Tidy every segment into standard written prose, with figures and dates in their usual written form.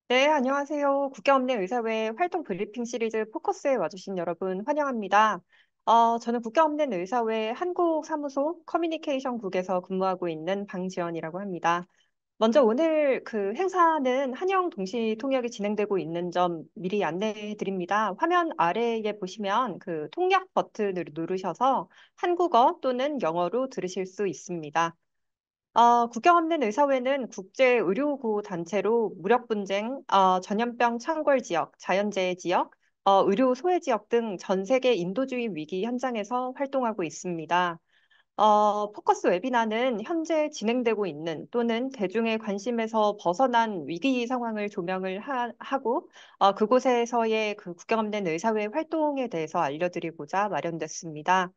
네, 안녕하세요. 국경업내 의사회 활동 브리핑 시리즈 포커스에 와주신 여러분 환영합니다. 저는 국경업내 의사회 한국사무소 커뮤니케이션국에서 근무하고 있는 방지연이라고 합니다. 먼저 오늘 그 행사는 한영 동시 통역이 진행되고 있는 점 미리 안내해 드립니다. 화면 아래에 보시면 그 통역 버튼을 누르셔서 한국어 또는 영어로 들으실 수 있습니다. 국경 없는 의사회는 국제의료구호 단체로 무력분쟁, 전염병 창궐 지역, 자연재해 지역, 의료 소외 지역 등 전 세계 인도주의 위기 현장에서 활동하고 있습니다. 포커스 웨비나는 현재 진행되고 있는 또는 대중의 관심에서 벗어난 위기 상황을 조명을 하고 그곳에서의 그 국경 없는 의사회 활동에 대해서 알려드리고자 마련됐습니다.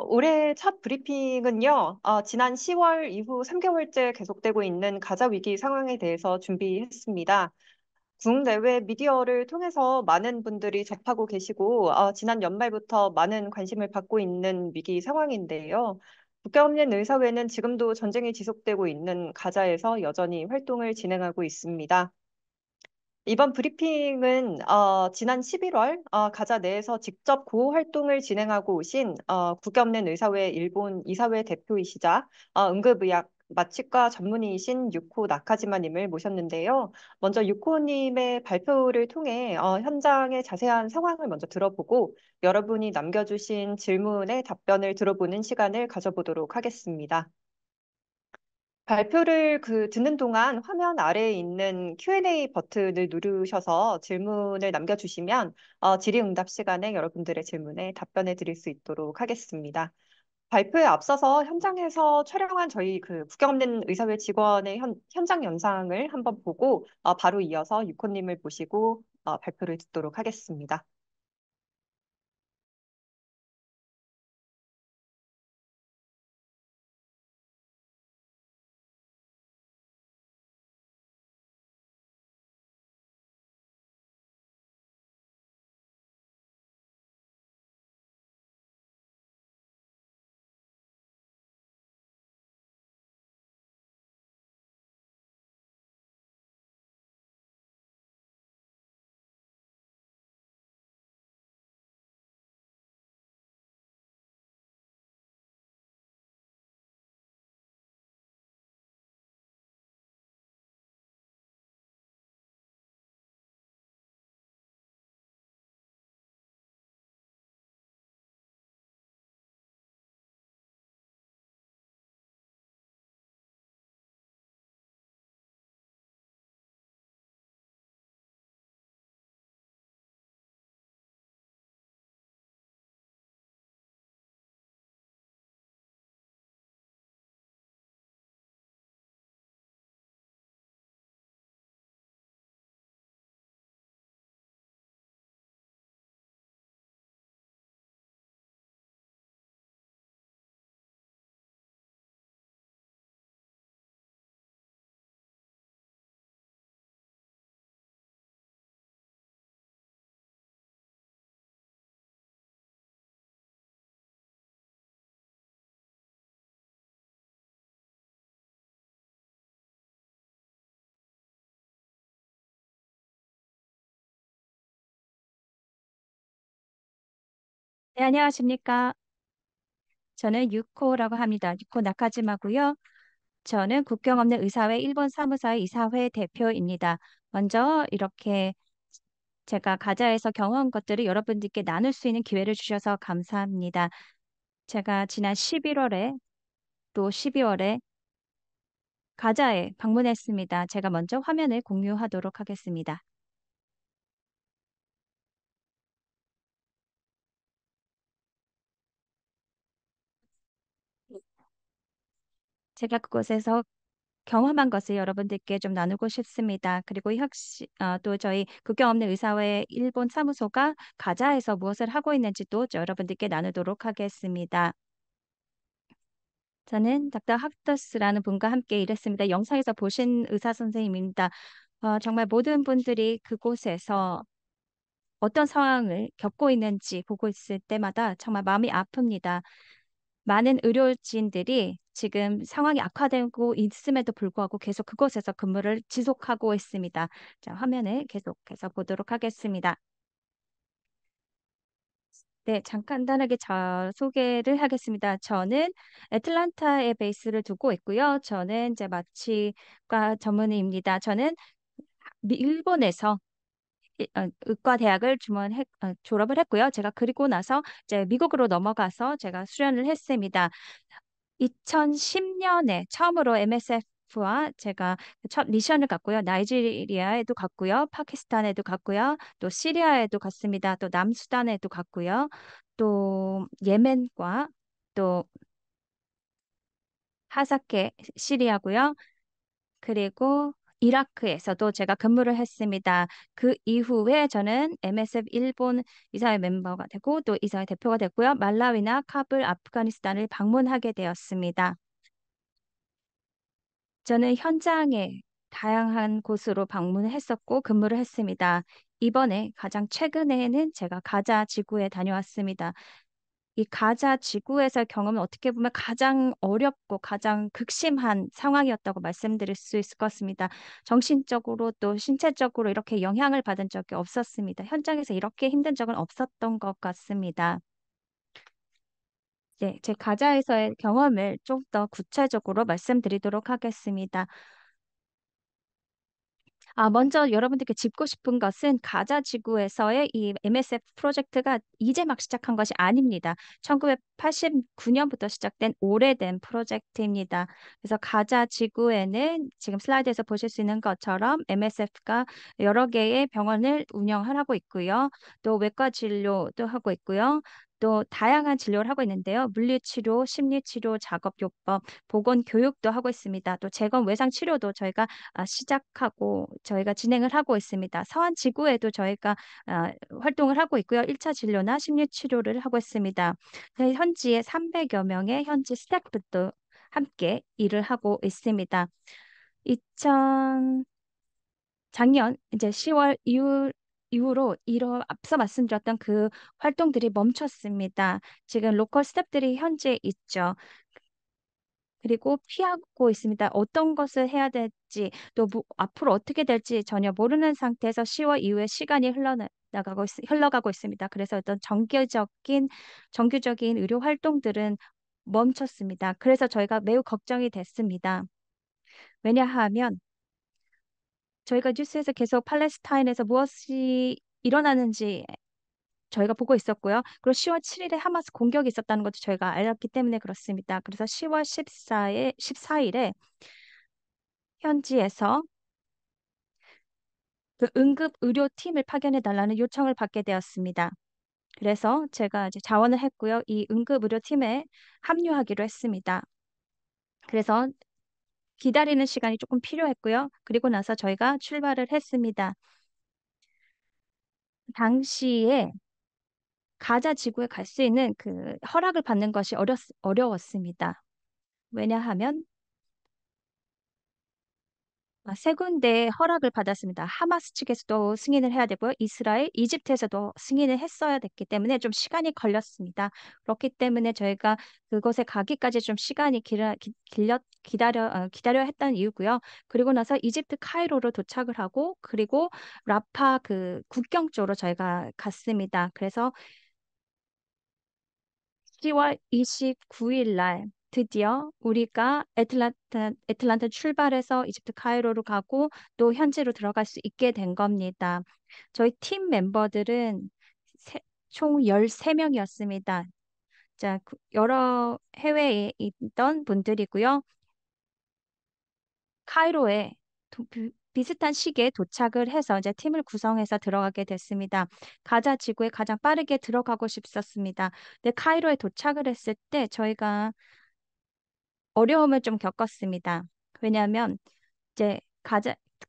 올해 첫 브리핑은요, 지난 10월 이후 3개월째 계속되고 있는 가자 위기 상황에 대해서 준비했습니다. 국내외 미디어를 통해서 많은 분들이 접하고 계시고, 지난 연말부터 많은 관심을 받고 있는 위기 상황인데요. 국가없는 의사회는 지금도 전쟁이 지속되고 있는 가자에서 여전히 활동을 진행하고 있습니다. 이번 브리핑은 지난 11월 가자 내에서 직접 구호 활동을 진행하고 오신 국경없는 의사회 일본 이사회 대표이시자 응급의학 마취과 전문의이신 유코 나카지마님을 모셨는데요. 먼저 유코님의 발표를 통해 현장의 자세한 상황을 먼저 들어보고 여러분이 남겨주신 질문에 답변을 들어보는 시간을 가져보도록 하겠습니다. 발표를 듣는 동안 화면 아래에 있는 Q&A 버튼을 누르셔서 질문을 남겨주시면 질의응답 시간에 여러분들의 질문에 답변해 드릴 수 있도록 하겠습니다. 발표에 앞서서 현장에서 촬영한 저희 그 국경 없는 의사회 직원의 현장 영상을 한번 보고 바로 이어서 유코님을 모시고 발표를 듣도록 하겠습니다. 네, 안녕하십니까. 저는 유코라고 합니다. 유코 나카지마고요. 저는 국경 없는 의사회 일본 사무사의 이사회 대표입니다. 먼저 이렇게 제가 가자에서 경험한 것들을 여러분들께 나눌 수 있는 기회를 주셔서 감사합니다. 제가 지난 11월에 또 12월에 가자에 방문했습니다. 제가 먼저 화면을 공유하도록 하겠습니다. 제가 그곳에서 경험한 것을 여러분들께 좀 나누고 싶습니다. 그리고 또 저희 국경 없는 의사회 일본 사무소가 가자에서 무엇을 하고 있는지도 여러분들께 나누도록 하겠습니다. 저는 닥터 학터스라는 분과 함께 일했습니다. 영상에서 보신 의사 선생님입니다. 정말 모든 분들이 그곳에서 어떤 상황을 겪고 있는지 보고 있을 때마다 정말 마음이 아픕니다. 많은 의료진들이 지금 상황이 악화되고 있음에도 불구하고 계속 그곳에서 근무를 지속하고 있습니다. 자, 화면을 계속해서 보도록 하겠습니다. 네, 잠깐 간단하게 소개를 하겠습니다. 저는 애틀란타에 베이스를 두고 있고요. 저는 이제 마취과 전문의입니다. 저는 일본에서 의과 대학을 졸업을 했고요. 제가 그리고 나서 이제 미국으로 넘어가서 제가 수련을 했습니다. 2010년에 처음으로 MSF와 제가 첫 미션을 갔고요. 나이지리아에도 갔고요. 파키스탄에도 갔고요. 또 시리아에도 갔습니다. 또 남수단에도 갔고요. 또 예멘과 또 하사케 시리아고요. 그리고 이라크에서도 제가 근무를 했습니다. 그 이후에 저는 MSF 일본 이사회 멤버가 되고 또 이사회 대표가 됐고요. 말라위나 카불, 아프가니스탄을 방문하게 되었습니다. 저는 현장에 다양한 곳으로 방문했었고 근무를 했습니다. 이번에 가장 최근에는 제가 가자 지구에 다녀왔습니다. 이 가자 지구에서의 경험은 어떻게 보면 가장 어렵고 가장 극심한 상황이었다고 말씀드릴 수 있을 것 같습니다. 정신적으로 또 신체적으로 이렇게 영향을 받은 적이 없었습니다. 현장에서 이렇게 힘든 적은 없었던 것 같습니다. 네, 제 가자에서의 경험을 좀 더 구체적으로 말씀드리도록 하겠습니다. 먼저 여러분들께 짚고 싶은 것은 가자 지구에서의 이 MSF 프로젝트가 이제 막 시작한 것이 아닙니다. 1989년부터 시작된 오래된 프로젝트입니다. 그래서 가자 지구에는 지금 슬라이드에서 보실 수 있는 것처럼 MSF가 여러 개의 병원을 운영하고 있고요. 또 외과 진료도 하고 있고요. 또 다양한 진료를 하고 있는데요. 물리치료, 심리치료, 작업요법, 보건교육도 하고 있습니다. 또 재건 외상 치료도 저희가 시작하고 저희가 진행을 하고 있습니다. 서한 지구에도 저희가 활동을 하고 있고요. 1차 진료나 심리 치료를 하고 있습니다. 저희 현지에 300여 명의 현지 스태프도 함께 일을 하고 있습니다. 2000 작년 이제 10월 이후로 이런 앞서 말씀드렸던 그 활동들이 멈췄습니다. 지금 로컬 스태프들이 현지에 있죠. 그리고 피하고 있습니다. 어떤 것을 해야 될지, 또 앞으로 어떻게 될지 전혀 모르는 상태에서 10월 이후에 시간이 흘러가고 있습니다. 그래서 어떤 정규적인 의료 활동들은 멈췄습니다. 그래서 저희가 매우 걱정이 됐습니다. 왜냐하면 저희가 뉴스에서 계속 팔레스타인에서 무엇이 일어나는지 저희가 보고 있었고요. 그리고 10월 7일에 하마스 공격이 있었다는 것도 저희가 알았기 때문에 그렇습니다. 그래서 10월 14일에 현지에서 그 응급 의료팀을 파견해 달라는 요청을 받게 되었습니다. 그래서 제가 이제 자원을 했고요. 이 응급 의료팀에 합류하기로 했습니다. 그래서 기다리는 시간이 조금 필요했고요. 그리고 나서 저희가 출발을 했습니다. 당시에 가자 지구에 갈 수 있는 그 허락을 받는 것이 어려웠습니다. 왜냐하면 세 군데 허락을 받았습니다. 하마스 측에서도 승인을 해야 되고요. 이스라엘, 이집트에서도 승인을 했어야 됐기 때문에 좀 시간이 걸렸습니다. 그렇기 때문에 저희가 그곳에 가기까지 좀 시간이 기다려 했던 이유고요. 그리고 나서 이집트 카이로로 도착을 하고 그리고 라파 그 국경 쪽으로 저희가 갔습니다. 그래서 10월 29일 날 드디어 우리가 애틀란타 출발해서 이집트 카이로로 가고 또 현지로 들어갈 수 있게 된 겁니다. 저희 팀 멤버들은 총 13명이었습니다. 자, 여러 해외에 있던 분들이고요. 카이로에 비슷한 시기에 도착을 해서 이제 팀을 구성해서 들어가게 됐습니다. 가자 지구에 가장 빠르게 들어가고 싶었습니다. 근데 카이로에 도착을 했을 때 저희가 어려움을 좀 겪었습니다. 왜냐하면 이제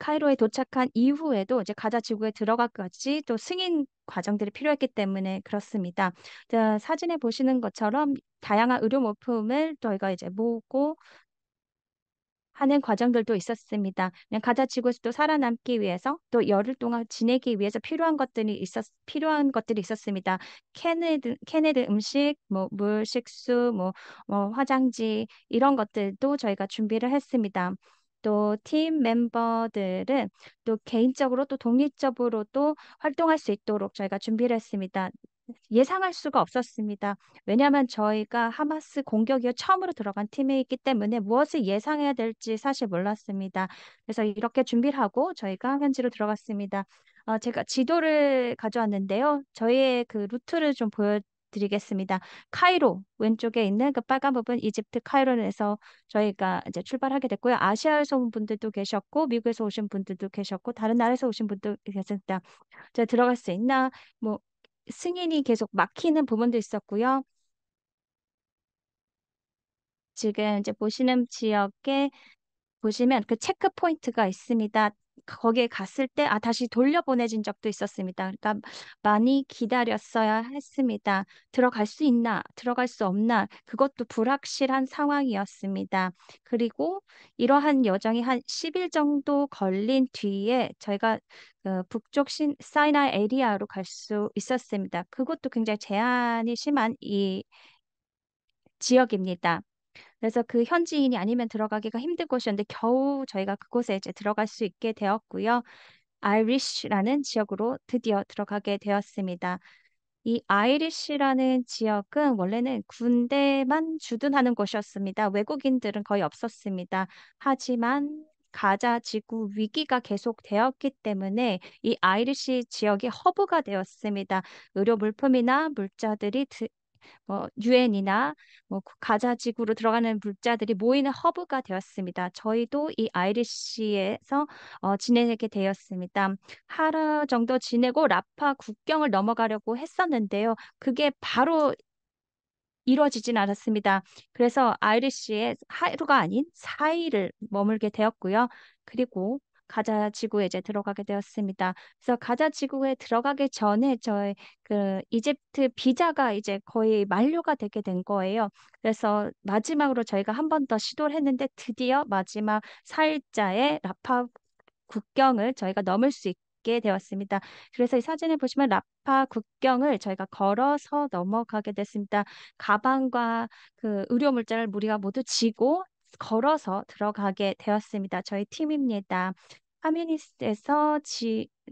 카이로에 도착한 이후에도 이제 가자 지구에 들어가기까지 또 승인 과정들이 필요했기 때문에 그렇습니다. 자, 사진에 보시는 것처럼 다양한 의료 물품을 저희가 이제 모으고 하는 과정들도 있었습니다. 그냥 가자지구에서도 살아남기 위해서 또 열흘 동안 지내기 위해서 필요한 것들이 있었습니다. 캐네드 음식, 뭐 물, 식수, 뭐 화장지 이런 것들도 저희가 준비를 했습니다. 또 팀 멤버들은 또 개인적으로 또 독립적으로 또 활동할 수 있도록 저희가 준비를 했습니다. 예상할 수가 없었습니다. 왜냐하면 저희가 하마스 공격이 처음으로 들어간 팀이기 때문에 무엇을 예상해야 될지 사실 몰랐습니다. 그래서 이렇게 준비를 하고 저희가 현지로 들어갔습니다. 제가 지도를 가져왔는데요. 저희의 그 루트를 좀 보여드리겠습니다. 카이로 왼쪽에 있는 그 빨간 부분 이집트 카이로에서 저희가 이제 출발하게 됐고요. 아시아에서 온 분들도 계셨고 미국에서 오신 분들도 계셨고 다른 나라에서 오신 분도 계셨다. 제가 들어갈 수 있나? 뭐 승인이 계속 막히는 부분도 있었고요. 지금 이제 보시는 지역에 보시면 그 체크 포인트가 있습니다. 거기에 갔을 때, 다시 돌려보내진 적도 있었습니다. 그러니까 많이 기다렸어야 했습니다. 들어갈 수 있나, 들어갈 수 없나, 그것도 불확실한 상황이었습니다. 그리고 이러한 여정이 한 10일 정도 걸린 뒤에 저희가 북쪽 사이나 에리아로 갈 수 있었습니다. 그것도 굉장히 제한이 심한 이 지역입니다. 그래서 그 현지인이 아니면 들어가기가 힘든 곳이었는데 겨우 저희가 그곳에 이제 들어갈 수 있게 되었고요. 아이리쉬라는 지역으로 드디어 들어가게 되었습니다. 이 아이리쉬라는 지역은 원래는 군대만 주둔하는 곳이었습니다. 외국인들은 거의 없었습니다. 하지만 가자 지구 위기가 계속되었기 때문에 이 아이리시 지역이 허브가 되었습니다. 의료 물품이나 물자들이 유엔이나 뭐 가자 지구로 들어가는 물자들이 모이는 허브가 되었습니다. 저희도 이 아이리시에서 지내게 되었습니다. 하루 정도 지내고 라파 국경을 넘어가려고 했었는데요. 그게 바로 이루어지진 않았습니다. 그래서 아이리시에 하루가 아닌 4일을 머물게 되었고요. 그리고 가자 지구에 이제 들어가게 되었습니다. 그래서 가자 지구에 들어가기 전에 저희 그 이집트 비자가 이제 거의 만료가 되게 된 거예요. 그래서 마지막으로 저희가 한 번 더 시도를 했는데 드디어 마지막 4일자에 라파 국경을 저희가 넘을 수 있게 되었습니다. 그래서 이 사진을 보시면 라파 국경을 저희가 걸어서 넘어가게 됐습니다. 가방과 그 의료 물자를 우리가 모두 지고 걸어서 들어가게 되었습니다. 저희 팀입니다. 하미니스에서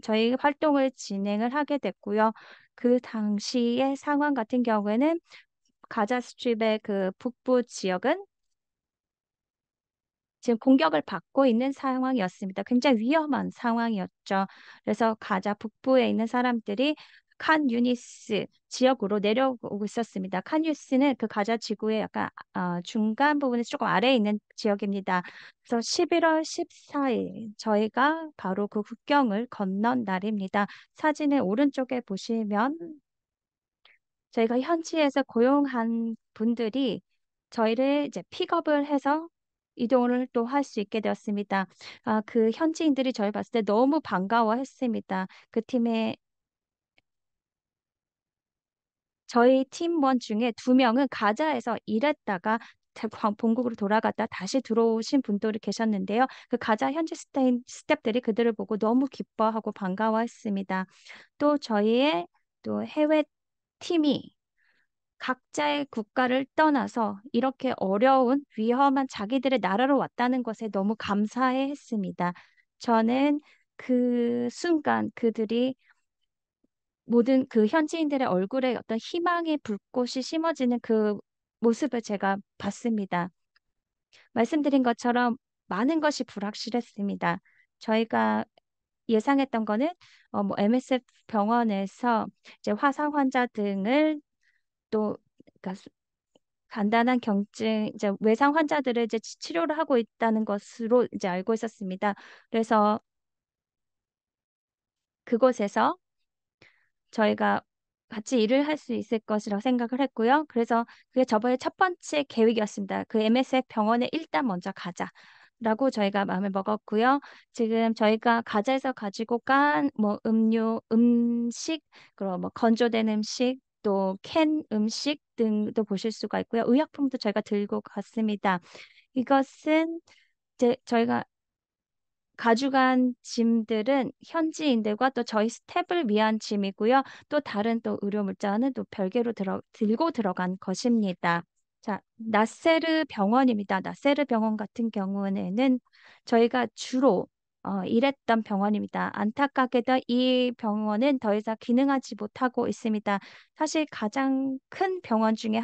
저희 활동을 진행을 하게 됐고요. 그 당시의 상황 같은 경우에는 가자 스트립의 그 북부 지역은 지금 공격을 받고 있는 상황이었습니다. 굉장히 위험한 상황이었죠. 그래서 가자 북부에 있는 사람들이 칸 유니스 지역으로 내려오고 있었습니다. 칸 유니스는 그 가자 지구의 약간 중간 부분에서 조금 아래에 있는 지역입니다. 그래서 11월 14일 저희가 바로 그 국경을 건넌 날입니다. 사진의 오른쪽에 보시면 저희가 현지에서 고용한 분들이 저희를 이제 픽업을 해서 이동을 또 할 수 있게 되었습니다. 그 현지인들이 저희 봤을 때 너무 반가워했습니다. 그 팀에 저희 팀원 중에 두 명은 가자에서 일했다가 본국으로 돌아갔다 다시 들어오신 분들이 계셨는데요. 그 가자 현지 스태프들이 그들을 보고 너무 기뻐하고 반가워했습니다. 또 저희의 또 해외 팀이 각자의 국가를 떠나서 이렇게 어려운 위험한 자기들의 나라로 왔다는 것에 너무 감사해 했습니다. 저는 그 순간 그들이 모든 그 현지인들의 얼굴에 어떤 희망의 불꽃이 심어지는 그 모습을 제가 봤습니다. 말씀드린 것처럼 많은 것이 불확실했습니다. 저희가 예상했던 거는 뭐 MSF 병원에서 이제 화상 환자 등을 또 그러니까 간단한 경증, 이제 외상 환자들을 이제 치료를 하고 있다는 것으로 이제 알고 있었습니다. 그래서 그곳에서 저희가 같이 일을 할 수 있을 것이라고 생각을 했고요. 그래서 그게 저번에 첫 번째 계획이었습니다. 그 MSF 병원에 일단 먼저 가자라고 저희가 마음을 먹었고요. 지금 저희가 가자에서 가지고 간 뭐 음료, 음식, 그리고 뭐 건조된 음식, 또 캔 음식 등도 보실 수가 있고요. 의약품도 저희가 들고 갔습니다. 이것은 이제 저희가 가져간 짐들은 현지인들과 또 저희 스텝을 위한 짐이고요. 또 다른 또 의료 물자는 또 별개로 들고 들어간 것입니다. 자, 나세르 병원입니다. 나세르 병원 같은 경우에는 저희가 주로 일했던 병원입니다. 안타깝게도 이 병원은 더 이상 기능하지 못하고 있습니다. 사실 가장 큰 병원 중에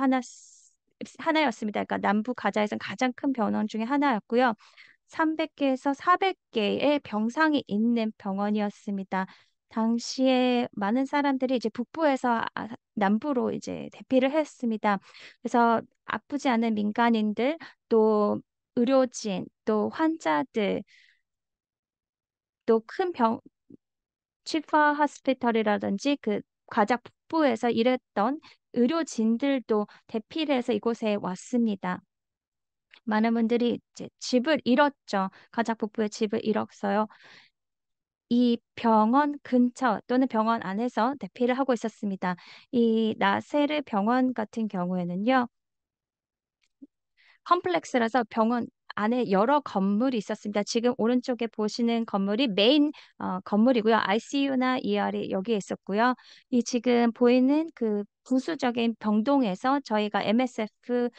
하나였습니다. 그러니까 남부 가자에서는 가장 큰 병원 중에 하나였고요. 300개에서 400개의 병상이 있는 병원이었습니다. 당시에 많은 사람들이 이제 북부에서 남부로 이제 대피를 했습니다. 그래서 아프지 않은 민간인들, 또 의료진, 또 환자들, 또 큰 치과 하스피털이라든지 그 가장 북부에서 일했던 의료진들도 대피를 해서 이곳에 왔습니다. 많은 분들이 이제 집을 잃었죠. 가작 북부의 집을 잃었어요. 이 병원 근처 또는 병원 안에서 대피를 하고 있었습니다. 이 나세르 병원 같은 경우에는요. 컴플렉스라서 병원 안에 여러 건물이 있었습니다. 지금 오른쪽에 보시는 건물이 메인 건물이고요. ICU나 ER이 여기에 있었고요. 이 지금 보이는 그 부수적인 병동에서 저희가 MSF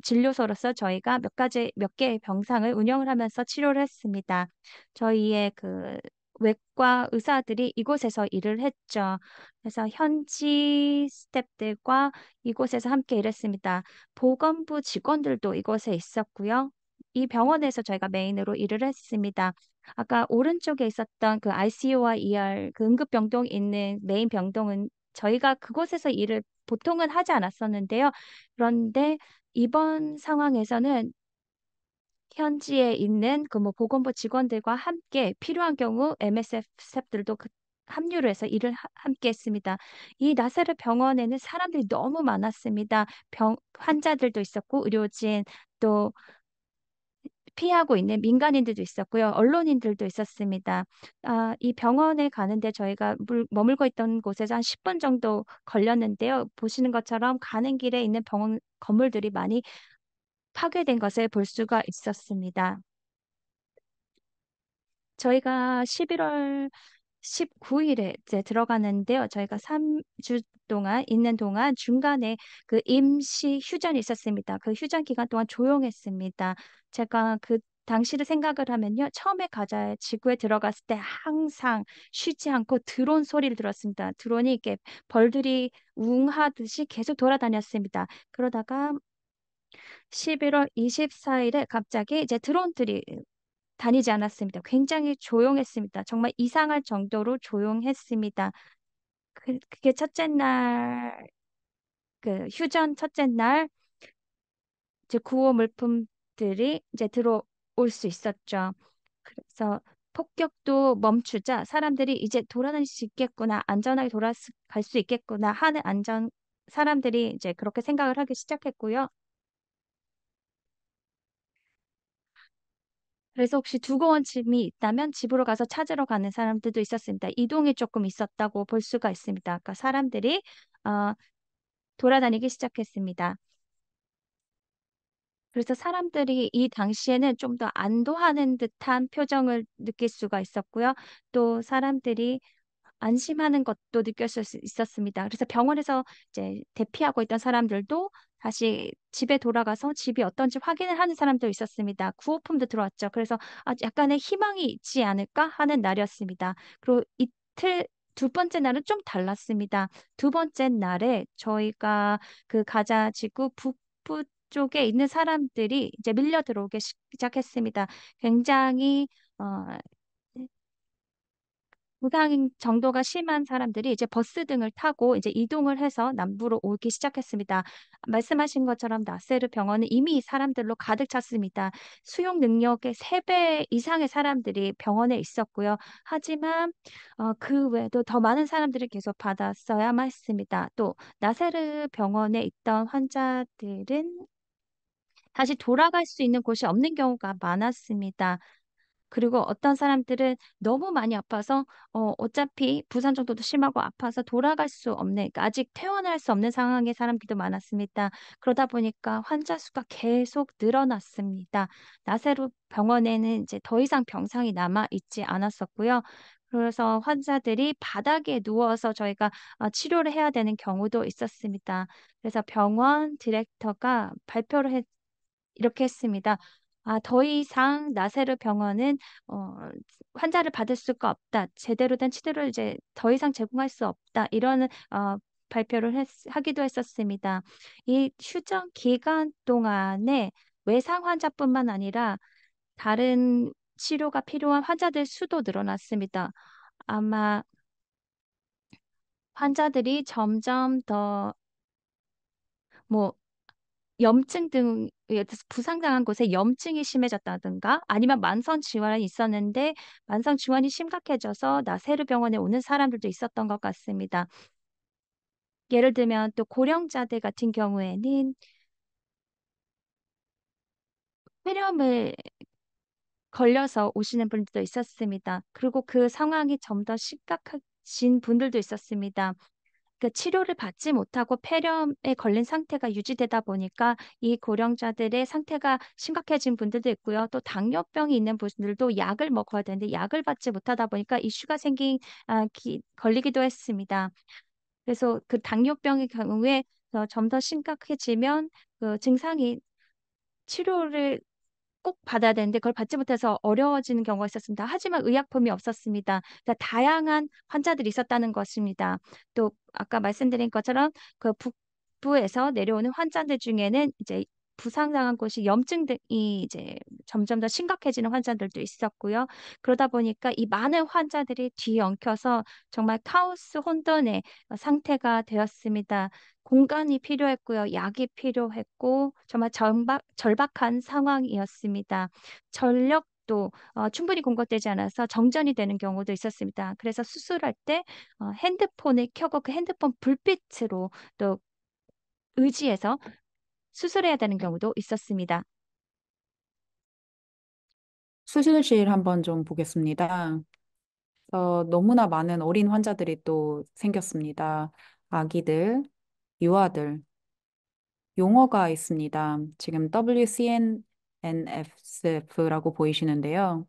진료소로서 저희가 몇 개의 병상을 운영을 하면서 치료를 했습니다. 저희의 그 외과 의사들이 이곳에서 일을 했죠. 그래서 현지 스태프들과 이곳에서 함께 일했습니다. 보건부 직원들도 이곳에 있었고요. 이 병원에서 저희가 메인으로 일을 했습니다. 아까 오른쪽에 있었던 그 ICU와 ER, 그 응급병동 있는 메인 병동은 저희가 그곳에서 일을 보통은 하지 않았었는데요. 그런데 이번 상황에서는 현지에 있는 그 뭐 보건부 직원들과 함께 필요한 경우 MSF 스태프들도 합류를 해서 일을 함께 했습니다. 이 나사르 병원에는 사람들이 너무 많았습니다. 환자들도 있었고 의료진 또 피하고 있는 민간인들도 있었고요. 언론인들도 있었습니다. 이 병원에 가는데 저희가 머물고 있던 곳에서 한 10분 정도 걸렸는데요. 보시는 것처럼 가는 길에 있는 병원 건물들이 많이 파괴된 것을 볼 수가 있었습니다. 저희가 11월 19일에 이제 들어가는데요. 저희가 3주 동안 있는 동안 중간에 그 임시 휴전이 있었습니다. 그 휴전 기간 동안 조용했습니다. 제가 그 당시를 생각을 하면요. 처음에 가자 지구에 들어갔을 때 항상 쉬지 않고 드론 소리를 들었습니다. 드론이 이렇게 벌들이 웅하듯이 계속 돌아다녔습니다. 그러다가 11월 24일에 갑자기 이제 드론들이 다니지 않았습니다. 굉장히 조용했습니다. 정말 이상할 정도로 조용했습니다. 그게 첫째 날, 그 휴전 첫째 날 이제 구호 물품들이 이제 들어올 수 있었죠. 그래서 폭격도 멈추자 사람들이 이제 돌아다닐 수 있겠구나, 안전하게 돌아갈 수 있겠구나 하는 사람들이 이제 그렇게 생각을 하기 시작했고요. 그래서 혹시 두고 온 짐이 있다면 집으로 가서 찾으러 가는 사람들도 있었습니다. 이동이 조금 있었다고 볼 수가 있습니다. 그러니까 사람들이 어, 돌아다니기 시작했습니다. 그래서 사람들이 이 당시에는 좀 더 안도하는 듯한 표정을 느낄 수가 있었고요. 또 사람들이 안심하는 것도 느꼈을 수 있었습니다. 그래서 병원에서 이제 대피하고 있던 사람들도 다시 집에 돌아가서 집이 어떤지 확인을 하는 사람도 있었습니다. 구호품도 들어왔죠. 그래서 약간의 희망이 있지 않을까 하는 날이었습니다. 그리고 이틀 두 번째 날은 좀 달랐습니다. 두 번째 날에 저희가 그 가자 지구 북부 쪽에 있는 사람들이 이제 밀려 들어오기 시작했습니다. 굉장히 어, 부상 정도가 심한 사람들이 이제 버스 등을 타고 이제 이동을 해서 남부로 오기 시작했습니다. 말씀하신 것처럼 나세르 병원은 이미 사람들로 가득 찼습니다. 수용 능력의 3배 이상의 사람들이 병원에 있었고요. 하지만 그 외에도 더 많은 사람들이 계속 받았어야만 했습니다. 또 나세르 병원에 있던 환자들은 다시 돌아갈 수 있는 곳이 없는 경우가 많았습니다. 그리고 어떤 사람들은 너무 많이 아파서 어차피 부상 정도도 심하고 아파서 돌아갈 수 없는, 그러니까 아직 퇴원할 수 없는 상황의 사람들도 많았습니다. 그러다 보니까 환자 수가 계속 늘어났습니다. 나세로 병원에는 이제 더 이상 병상이 남아 있지 않았었고요. 그래서 환자들이 바닥에 누워서 저희가 치료를 해야 되는 경우도 있었습니다. 그래서 병원 디렉터가 이렇게 했습니다. 더 이상 나세르 병원은 어, 환자를 받을 수가 없다. 제대로 된 치료를 이제 더 이상 제공할 수 없다. 이런 발표를 하기도 했었습니다. 이 휴전 기간 동안에 외상 환자뿐만 아니라 다른 치료가 필요한 환자들 수도 늘어났습니다. 아마 환자들이 점점 더 뭐 염증 등 부상당한 곳에 염증이 심해졌다든가 아니면 만성 질환이 있었는데 만성 질환이 심각해져서 나세르 병원에 오는 사람들도 있었던 것 같습니다. 예를 들면 또 고령자들 같은 경우에는 폐렴을 걸려서 오시는 분들도 있었습니다. 그리고 그 상황이 좀 더 심각해진 분들도 있었습니다. 그 치료를 받지 못하고 폐렴에 걸린 상태가 유지되다 보니까 이 고령자들의 상태가 심각해진 분들도 있고요. 또 당뇨병이 있는 분들도 약을 먹어야 되는데 약을 받지 못하다 보니까 이슈가 걸리기도 했습니다. 그래서 그 당뇨병의 경우에 좀 더 심각해지면 그 증상이 치료를 꼭 받아야 되는데 그걸 받지 못해서 어려워지는 경우가 있었습니다. 하지만 의약품이 없었습니다. 그러니까 다양한 환자들이 있었다는 것입니다. 또 아까 말씀드린 것처럼 그 북부에서 내려오는 환자들 중에는 이제 부상당한 곳이 염증 등이 이제 점점 더 심각해지는 환자들도 있었고요. 그러다 보니까 이 많은 환자들이 뒤엉켜서 정말 카오스 혼돈의 상태가 되었습니다. 공간이 필요했고요. 약이 필요했고 정말 절박한 상황이었습니다. 전력도 충분히 공급되지 않아서 정전이 되는 경우도 있었습니다. 그래서 수술할 때 핸드폰을 켜고 그 핸드폰 불빛으로 또 의지해서 수술해야 되는 경우도 있었습니다. 수술실 한번 좀 보겠습니다. 너무나 많은 어린 환자들이 또 생겼습니다. 아기들, 유아들, 용어가 있습니다. 지금 WCNNF라고 보이시는데요.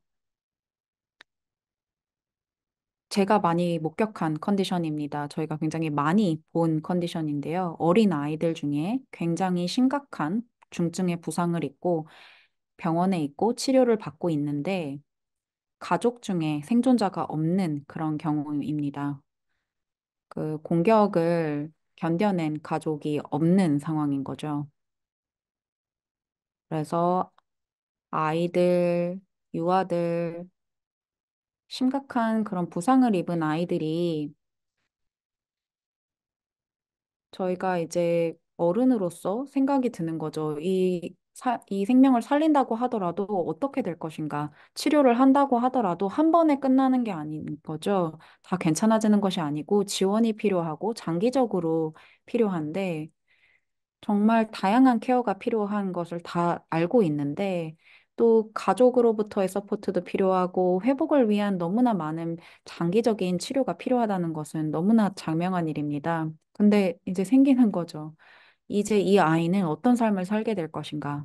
제가 많이 목격한 컨디션입니다. 저희가 굉장히 많이 본 컨디션인데요. 어린 아이들 중에 굉장히 심각한 중증의 부상을 입고 병원에 있고 치료를 받고 있는데 가족 중에 생존자가 없는 그런 경우입니다. 그 공격을 견뎌낸 가족이 없는 상황인 거죠. 그래서 아이들, 유아들, 심각한 그런 부상을 입은 아이들이 저희가 이제 어른으로서 생각이 드는 거죠. 이 생명을 살린다고 하더라도 어떻게 될 것인가? 치료를 한다고 하더라도 한 번에 끝나는 게 아닌 거죠. 다 괜찮아지는 것이 아니고 지원이 필요하고 장기적으로 필요한데 정말 다양한 케어가 필요한 것을 다 알고 있는데 또 가족으로부터의 서포트도 필요하고 회복을 위한 너무나 많은 장기적인 치료가 필요하다는 것은 너무나 장명한 일입니다. 근데 이제 생기는 거죠. 이제 이 아이는 어떤 삶을 살게 될 것인가.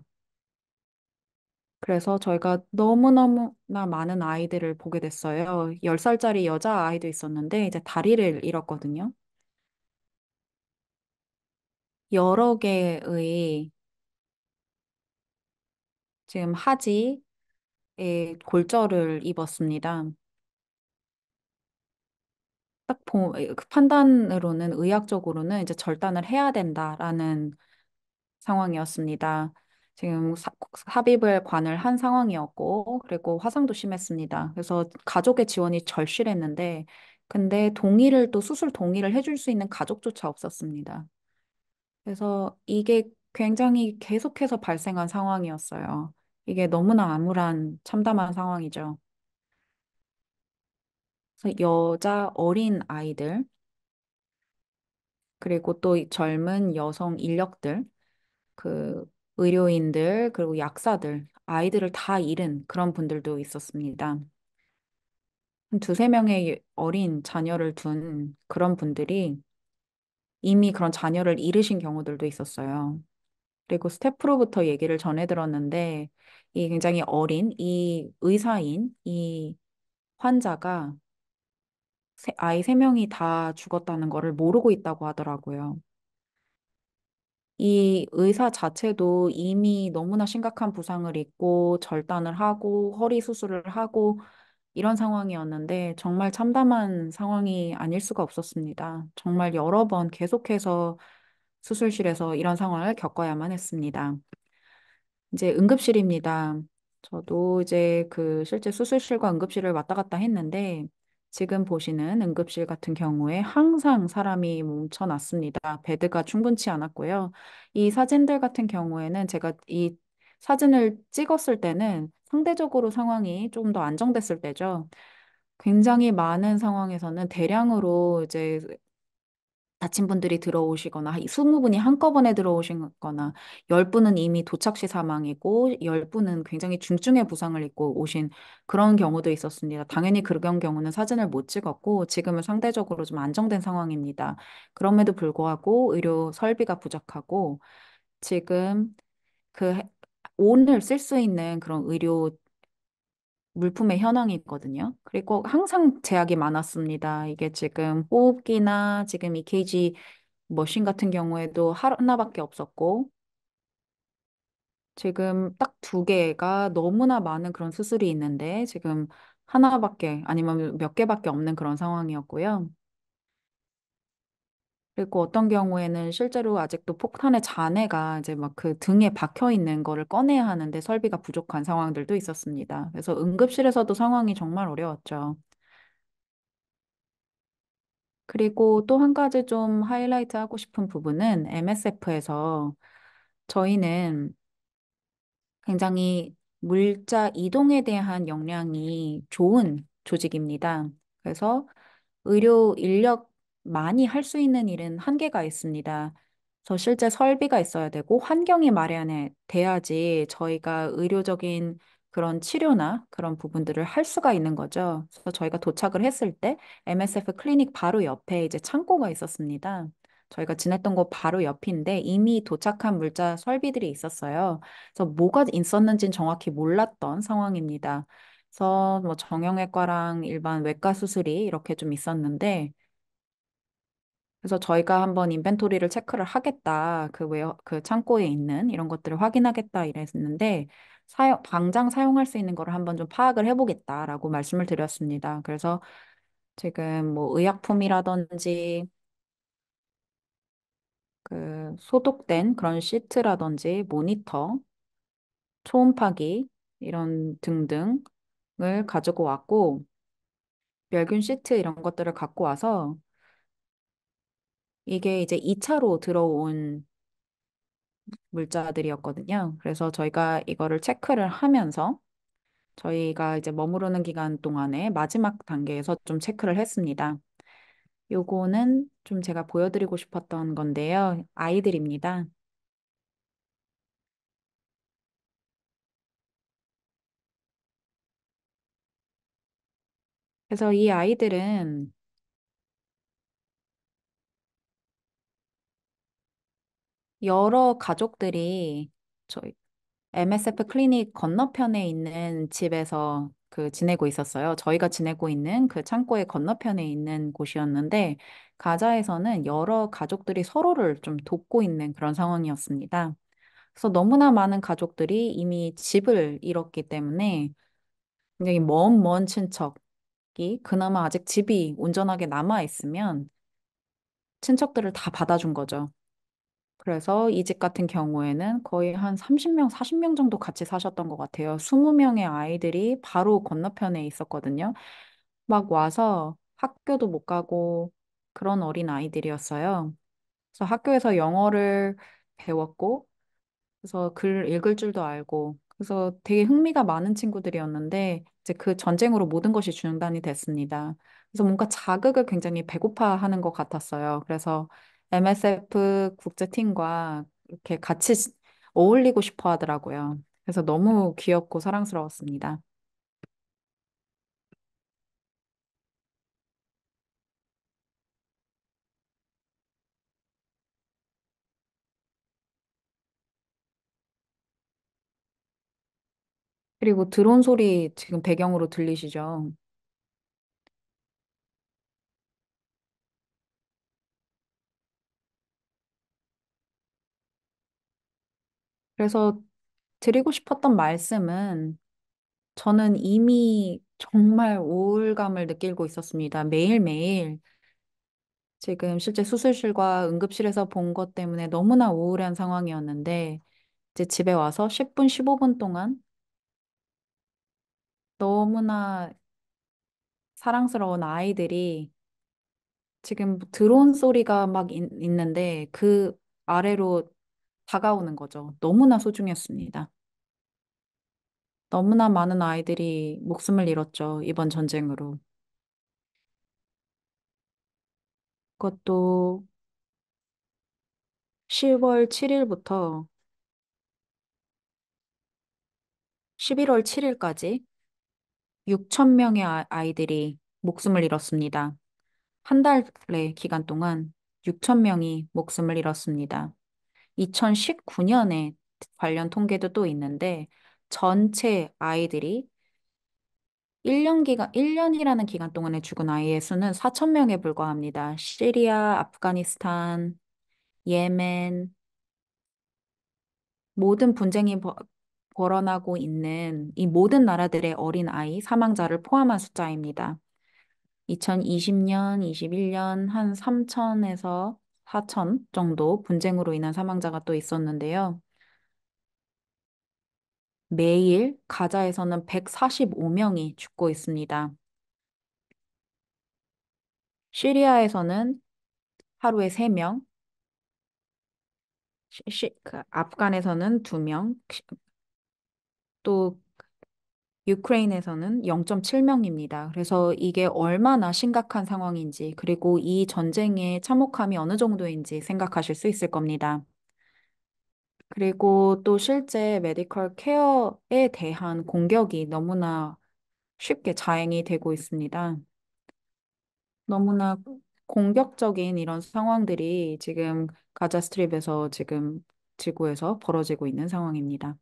그래서 저희가 너무너무나 많은 아이들을 보게 됐어요. 10살짜리 여자 아이도 있었는데 이제 다리를 잃었거든요. 여러 개의 지금 하지에 골절을 입었습니다. 그 판단으로는 의학적으로는 이제 절단을 해야 된다라는 상황이었습니다. 지금 삽입을 관을 한 상황이었고, 그리고 화상도 심했습니다. 그래서 가족의 지원이 절실했는데, 근데 수술 동의를 해줄 수 있는 가족조차 없었습니다. 그래서 이게 굉장히 계속해서 발생한 상황이었어요. 이게 너무나 암울한 참담한 상황이죠. 그래서 여자 어린 아이들, 그리고 또 이 젊은 여성 인력들, 그 의료인들, 그리고 약사들, 아이들을 다 잃은 그런 분들도 있었습니다. 한 두세 명의 어린 자녀를 둔 그런 분들이 이미 그런 자녀를 잃으신 경우들도 있었어요. 그리고 스태프로부터 얘기를 전해 들었는데, 이 굉장히 어린 이 의사인 이 환자가 아이 세 명이 다 죽었다는 거를 모르고 있다고 하더라고요. 이 의사 자체도 이미 너무나 심각한 부상을 입고 절단을 하고 허리 수술을 하고 이런 상황이었는데 정말 참담한 상황이 아닐 수가 없었습니다. 정말 여러 번 계속해서 수술실에서 이런 상황을 겪어야만 했습니다. 이제 응급실입니다. 저도 이제 그 실제 수술실과 응급실을 왔다 갔다 했는데 지금 보시는 응급실 같은 경우에 항상 사람이 뭉쳐놨습니다. 베드가 충분치 않았고요. 이 사진들 같은 경우에는 제가 이 사진을 찍었을 때는 상대적으로 상황이 좀 더 안정됐을 때죠. 굉장히 많은 상황에서는 대량으로 이제 다친 분들이 들어오시거나 20분이 한꺼번에 들어오시거나 10분은 이미 도착 시 사망이고 10분은 굉장히 중증의 부상을 입고 오신 그런 경우도 있었습니다. 당연히 그런 경우는 사진을 못 찍었고 지금은 상대적으로 좀 안정된 상황입니다. 그럼에도 불구하고 의료 설비가 부족하고 지금 그 오늘 쓸 수 있는 그런 의료 물품의 현황이 있거든요. 그리고 항상 제약이 많았습니다. 이게 지금 호흡기나 지금 EKG 머신 같은 경우에도 하나밖에 없었고, 지금 딱 두 개가 너무나 많은 그런 수술이 있는데, 지금 하나밖에 아니면 몇 개밖에 없는 그런 상황이었고요. 그리고 어떤 경우에는 실제로 아직도 폭탄의 잔해가 이제 막 그 등에 박혀 있는 거를 꺼내야 하는데 설비가 부족한 상황들도 있었습니다. 그래서 응급실에서도 상황이 정말 어려웠죠. 그리고 또 한 가지 좀 하이라이트 하고 싶은 부분은 MSF에서 저희는 굉장히 물자 이동에 대한 역량이 좋은 조직입니다. 그래서 의료 인력 많이 할 수 있는 일은 한계가 있습니다. 그래서 실제 설비가 있어야 되고 환경이 마련이 돼야지 저희가 의료적인 그런 치료나 그런 부분들을 할 수가 있는 거죠. 그래서 저희가 도착을 했을 때 MSF 클리닉 바로 옆에 이제 창고가 있었습니다. 저희가 지냈던 곳 바로 옆인데 이미 도착한 물자 설비들이 있었어요. 그래서 뭐가 있었는지는 정확히 몰랐던 상황입니다. 그래서 뭐 정형외과랑 일반 외과 수술이 이렇게 좀 있었는데 그래서 저희가 한번 인벤토리를 체크를 하겠다. 그 창고에 있는 이런 것들을 확인하겠다 이랬는데 당장 사용할 수 있는 거를 한번 좀 파악을 해보겠다라고 말씀을 드렸습니다. 그래서 지금 뭐 의약품이라든지 그 소독된 그런 시트라든지 모니터, 초음파기 이런 등등을 가지고 왔고 멸균 시트 이런 것들을 갖고 와서 이게 이제 2차로 들어온 물자들이었거든요. 그래서 저희가 이거를 체크를 하면서 저희가 이제 머무르는 기간 동안에 마지막 단계에서 좀 체크를 했습니다. 요거는 좀 제가 보여드리고 싶었던 건데요. 아이들입니다. 그래서 이 아이들은 여러 가족들이 저희 MSF 클리닉 건너편에 있는 집에서 그 지내고 있었어요. 저희가 지내고 있는 그 창고의 건너편에 있는 곳이었는데, 가자에서는 여러 가족들이 서로를 좀 돕고 있는 그런 상황이었습니다. 그래서 너무나 많은 가족들이 이미 집을 잃었기 때문에 굉장히 먼 친척이 그나마 아직 집이 온전하게 남아 있으면 친척들을 다 받아준 거죠. 그래서 이 집 같은 경우에는 거의 한 30명, 40명 정도 같이 사셨던 것 같아요. 20명의 아이들이 바로 건너편에 있었거든요. 막 와서 학교도 못 가고 그런 어린 아이들이었어요. 그래서 학교에서 영어를 배웠고, 그래서 글 읽을 줄도 알고, 그래서 되게 흥미가 많은 친구들이었는데, 이제 그 전쟁으로 모든 것이 중단이 됐습니다. 그래서 뭔가 자극을 굉장히 배고파하는 것 같았어요. 그래서 MSF 국제팀과 이렇게 같이 어울리고 싶어 하더라고요. 그래서 너무 귀엽고 사랑스러웠습니다. 그리고 드론 소리 지금 배경으로 들리시죠? 그래서 드리고 싶었던 말씀은 저는 이미 정말 우울감을 느끼고 있었습니다. 매일매일 지금 실제 수술실과 응급실에서 본 것 때문에 너무나 우울한 상황이었는데 이제 집에 와서 10분, 15분 동안 너무나 사랑스러운 아이들이 지금 드론 소리가 막 있는데 그 아래로 다가오는 거죠. 너무나 소중했습니다. 너무나 많은 아이들이 목숨을 잃었죠. 이번 전쟁으로. 그것도 10월 7일부터 11월 7일까지 6천 명의 아이들이 목숨을 잃었습니다. 한 달의 기간 동안 6천 명이 목숨을 잃었습니다. 2019년에 관련 통계도 또 있는데 전체 아이들이 1년이라는 기간 동안에 죽은 아이의 수는 4천 명에 불과합니다. 시리아, 아프가니스탄, 예멘, 모든 분쟁이 벌어나고 있는 이 모든 나라들의 어린 아이 사망자를 포함한 숫자입니다. 2020년, 21년 한 3천에서 4천 정도 분쟁으로 인한 사망자가 또 있었는데요. 매일 가자에서는 145명이 죽고 있습니다. 시리아에서는 하루에 3명, 그 아프간에서는 2명, 또 유크레인에서는 0.7명입니다. 그래서 이게 얼마나 심각한 상황인지, 그리고 이 전쟁의 참혹함이 어느 정도인지 생각하실 수 있을 겁니다. 그리고 또 실제 메디컬 케어에 대한 공격이 너무나 쉽게 자행이 되고 있습니다. 너무나 공격적인 이런 상황들이 지금 가자 스트립에서 지금 지구에서 벌어지고 있는 상황입니다.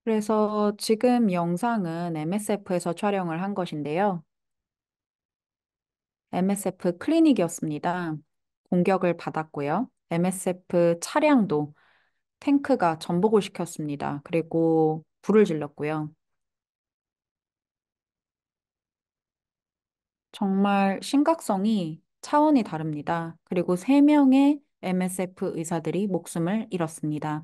그래서 지금 영상은 MSF에서 촬영을 한 것인데요. MSF 클리닉이었습니다. 공격을 받았고요. MSF 차량도 탱크가 전복을 시켰습니다. 그리고 불을 질렀고요. 정말 심각성이 차원이 다릅니다. 그리고 3명의 MSF 의사들이 목숨을 잃었습니다.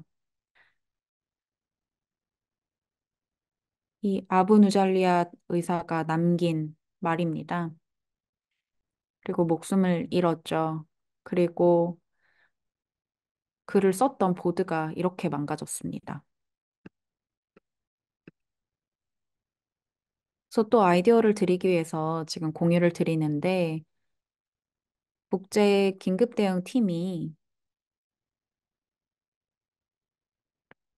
이 아부 누잘리아 의사가 남긴 말입니다. 그리고 목숨을 잃었죠. 그리고 글을 썼던 보드가 이렇게 망가졌습니다. 그래서 또 아이디어를 드리기 위해서 지금 공유를 드리는데, 국제 긴급 대응 팀이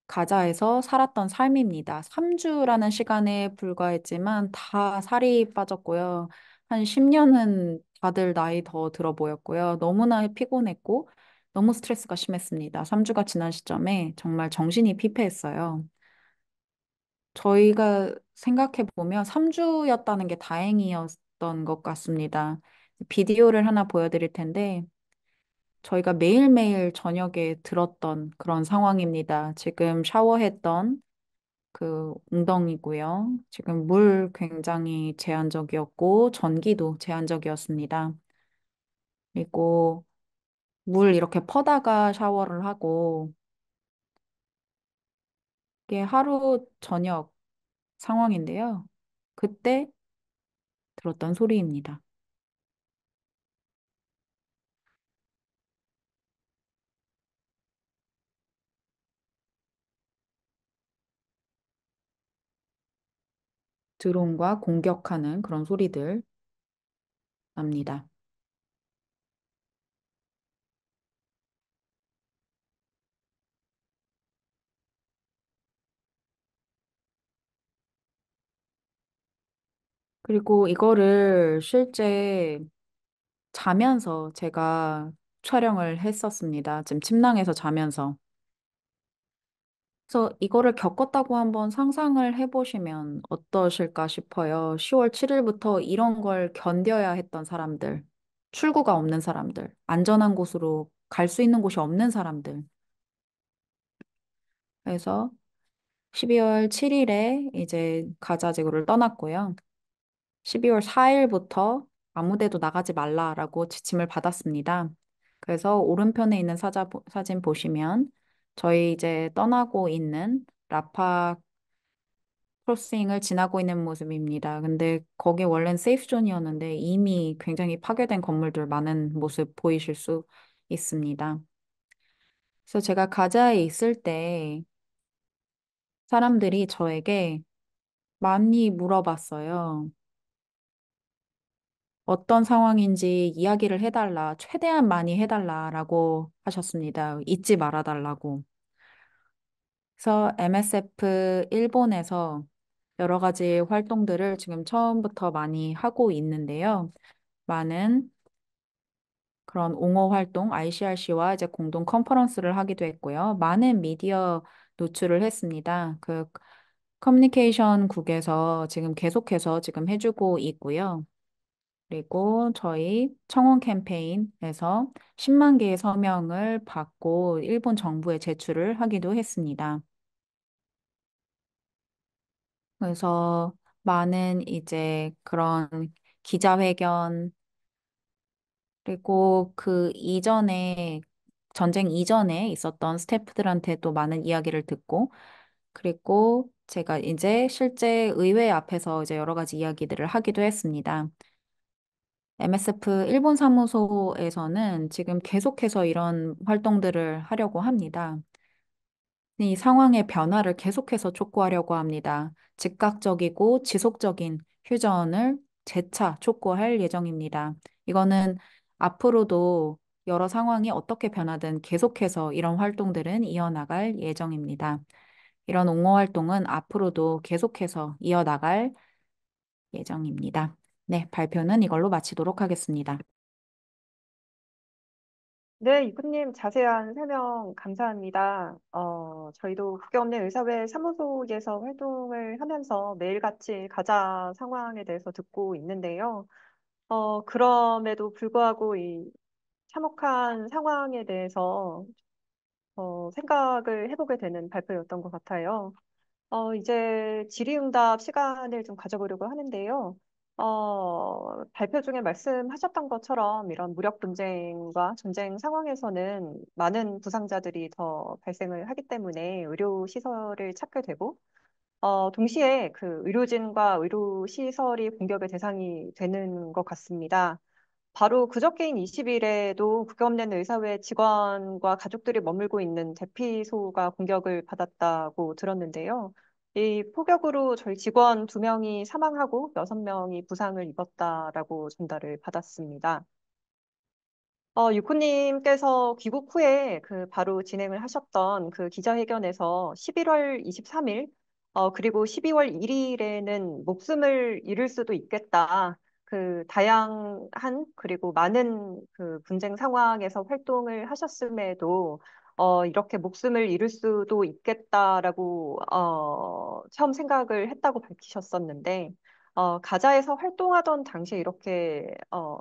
가자에서 살았던 삶입니다. 3주라는 시간에 불과했지만 다 살이 빠졌고요. 한 10년은 다들 나이 더 들어 보였고요. 너무나 피곤했고 너무 스트레스가 심했습니다. 3주가 지난 시점에 정말 정신이 피폐했어요. 저희가 생각해 보면 3주였다는 게 다행이었던 것 같습니다. 비디오를 하나 보여드릴 텐데 저희가 매일매일 저녁에 들었던 그런 상황입니다. 지금 샤워했던 그 웅덩이고요. 지금 물 굉장히 제한적이었고 전기도 제한적이었습니다. 그리고 물 이렇게 퍼다가 샤워를 하고 이게 하루 저녁 상황인데요. 그때 들었던 소리입니다. 드론과 공격하는 그런 소리들 납니다. 그리고 이거를 실제 자면서 제가 촬영을 했었습니다. 지금 침낭에서 자면서. 그래서 이거를 겪었다고 한번 상상을 해보시면 어떠실까 싶어요. 10월 7일부터 이런 걸 견뎌야 했던 사람들, 출구가 없는 사람들, 안전한 곳으로 갈 수 있는 곳이 없는 사람들. 그래서 12월 7일에 이제 가자 지구를 떠났고요. 12월 4일부터 아무 데도 나가지 말라라고 지침을 받았습니다. 그래서 오른편에 있는 사진 보시면 저희 이제 떠나고 있는 라파 크로싱을 지나고 있는 모습입니다. 근데 거기 원래는 세이프 존이었는데 이미 굉장히 파괴된 건물들 많은 모습 보이실 수 있습니다. 그래서 제가 가자에 있을 때 사람들이 저에게 많이 물어봤어요. 어떤 상황인지 이야기를 해달라, 최대한 많이 해달라라고 하셨습니다. 잊지 말아달라고. 그래서 MSF 일본에서 여러 가지 활동들을 지금 처음부터 많이 하고 있는데요. 많은 그런 옹호 활동, ICRC와 이제 공동 컨퍼런스를 하기도 했고요. 많은 미디어 노출을 했습니다. 그 커뮤니케이션국에서 지금 계속해서 지금 해주고 있고요. 그리고 저희 청원 캠페인에서 10만 개의 서명을 받고 일본 정부에 제출을 하기도 했습니다. 그래서 많은 이제 그런 기자회견, 그리고 그 이전에, 전쟁 이전에 있었던 스태프들한테도 많은 이야기를 듣고, 그리고 제가 이제 실제 의회 앞에서 이제 여러 가지 이야기들을 하기도 했습니다. MSF 일본 사무소에서는 지금 계속해서 이런 활동들을 하려고 합니다. 이 상황의 변화를 계속해서 촉구하려고 합니다. 즉각적이고 지속적인 휴전을 재차 촉구할 예정입니다. 이거는 앞으로도 여러 상황이 어떻게 변하든 계속해서 이런 활동들은 이어나갈 예정입니다. 이런 옹호 활동은 앞으로도 계속해서 이어나갈 예정입니다. 네, 발표는 이걸로 마치도록 하겠습니다. 네, 이구님 자세한 설명 감사합니다. 저희도 국경없는 의사회 사무소에서 활동을 하면서 매일같이 가자 상황에 대해서 듣고 있는데요. 그럼에도 불구하고 이 참혹한 상황에 대해서 생각을 해보게 되는 발표였던 것 같아요. 이제 질의응답 시간을 좀 가져보려고 하는데요. 발표 중에 말씀하셨던 것처럼 이런 무력 분쟁과 전쟁 상황에서는 많은 부상자들이 더 발생을 하기 때문에 의료 시설을 찾게 되고, 동시에 그 의료진과 의료 시설이 공격의 대상이 되는 것 같습니다. 바로 그저께인 20일에도 국경없는 의사회 직원과 가족들이 머물고 있는 대피소가 공격을 받았다고 들었는데요. 이 폭격으로 저희 직원 2명이 사망하고 6명이 부상을 입었다라고 전달을 받았습니다. 유코님께서 귀국 후에 그 바로 진행을 하셨던 그 기자회견에서 11월 23일, 그리고 12월 1일에는 목숨을 잃을 수도 있겠다. 그 다양한 그리고 많은 그 분쟁 상황에서 활동을 하셨음에도 이렇게 목숨을 잃을 수도 있겠다라고 처음 생각을 했다고 밝히셨었는데 가자에서 활동하던 당시에 이렇게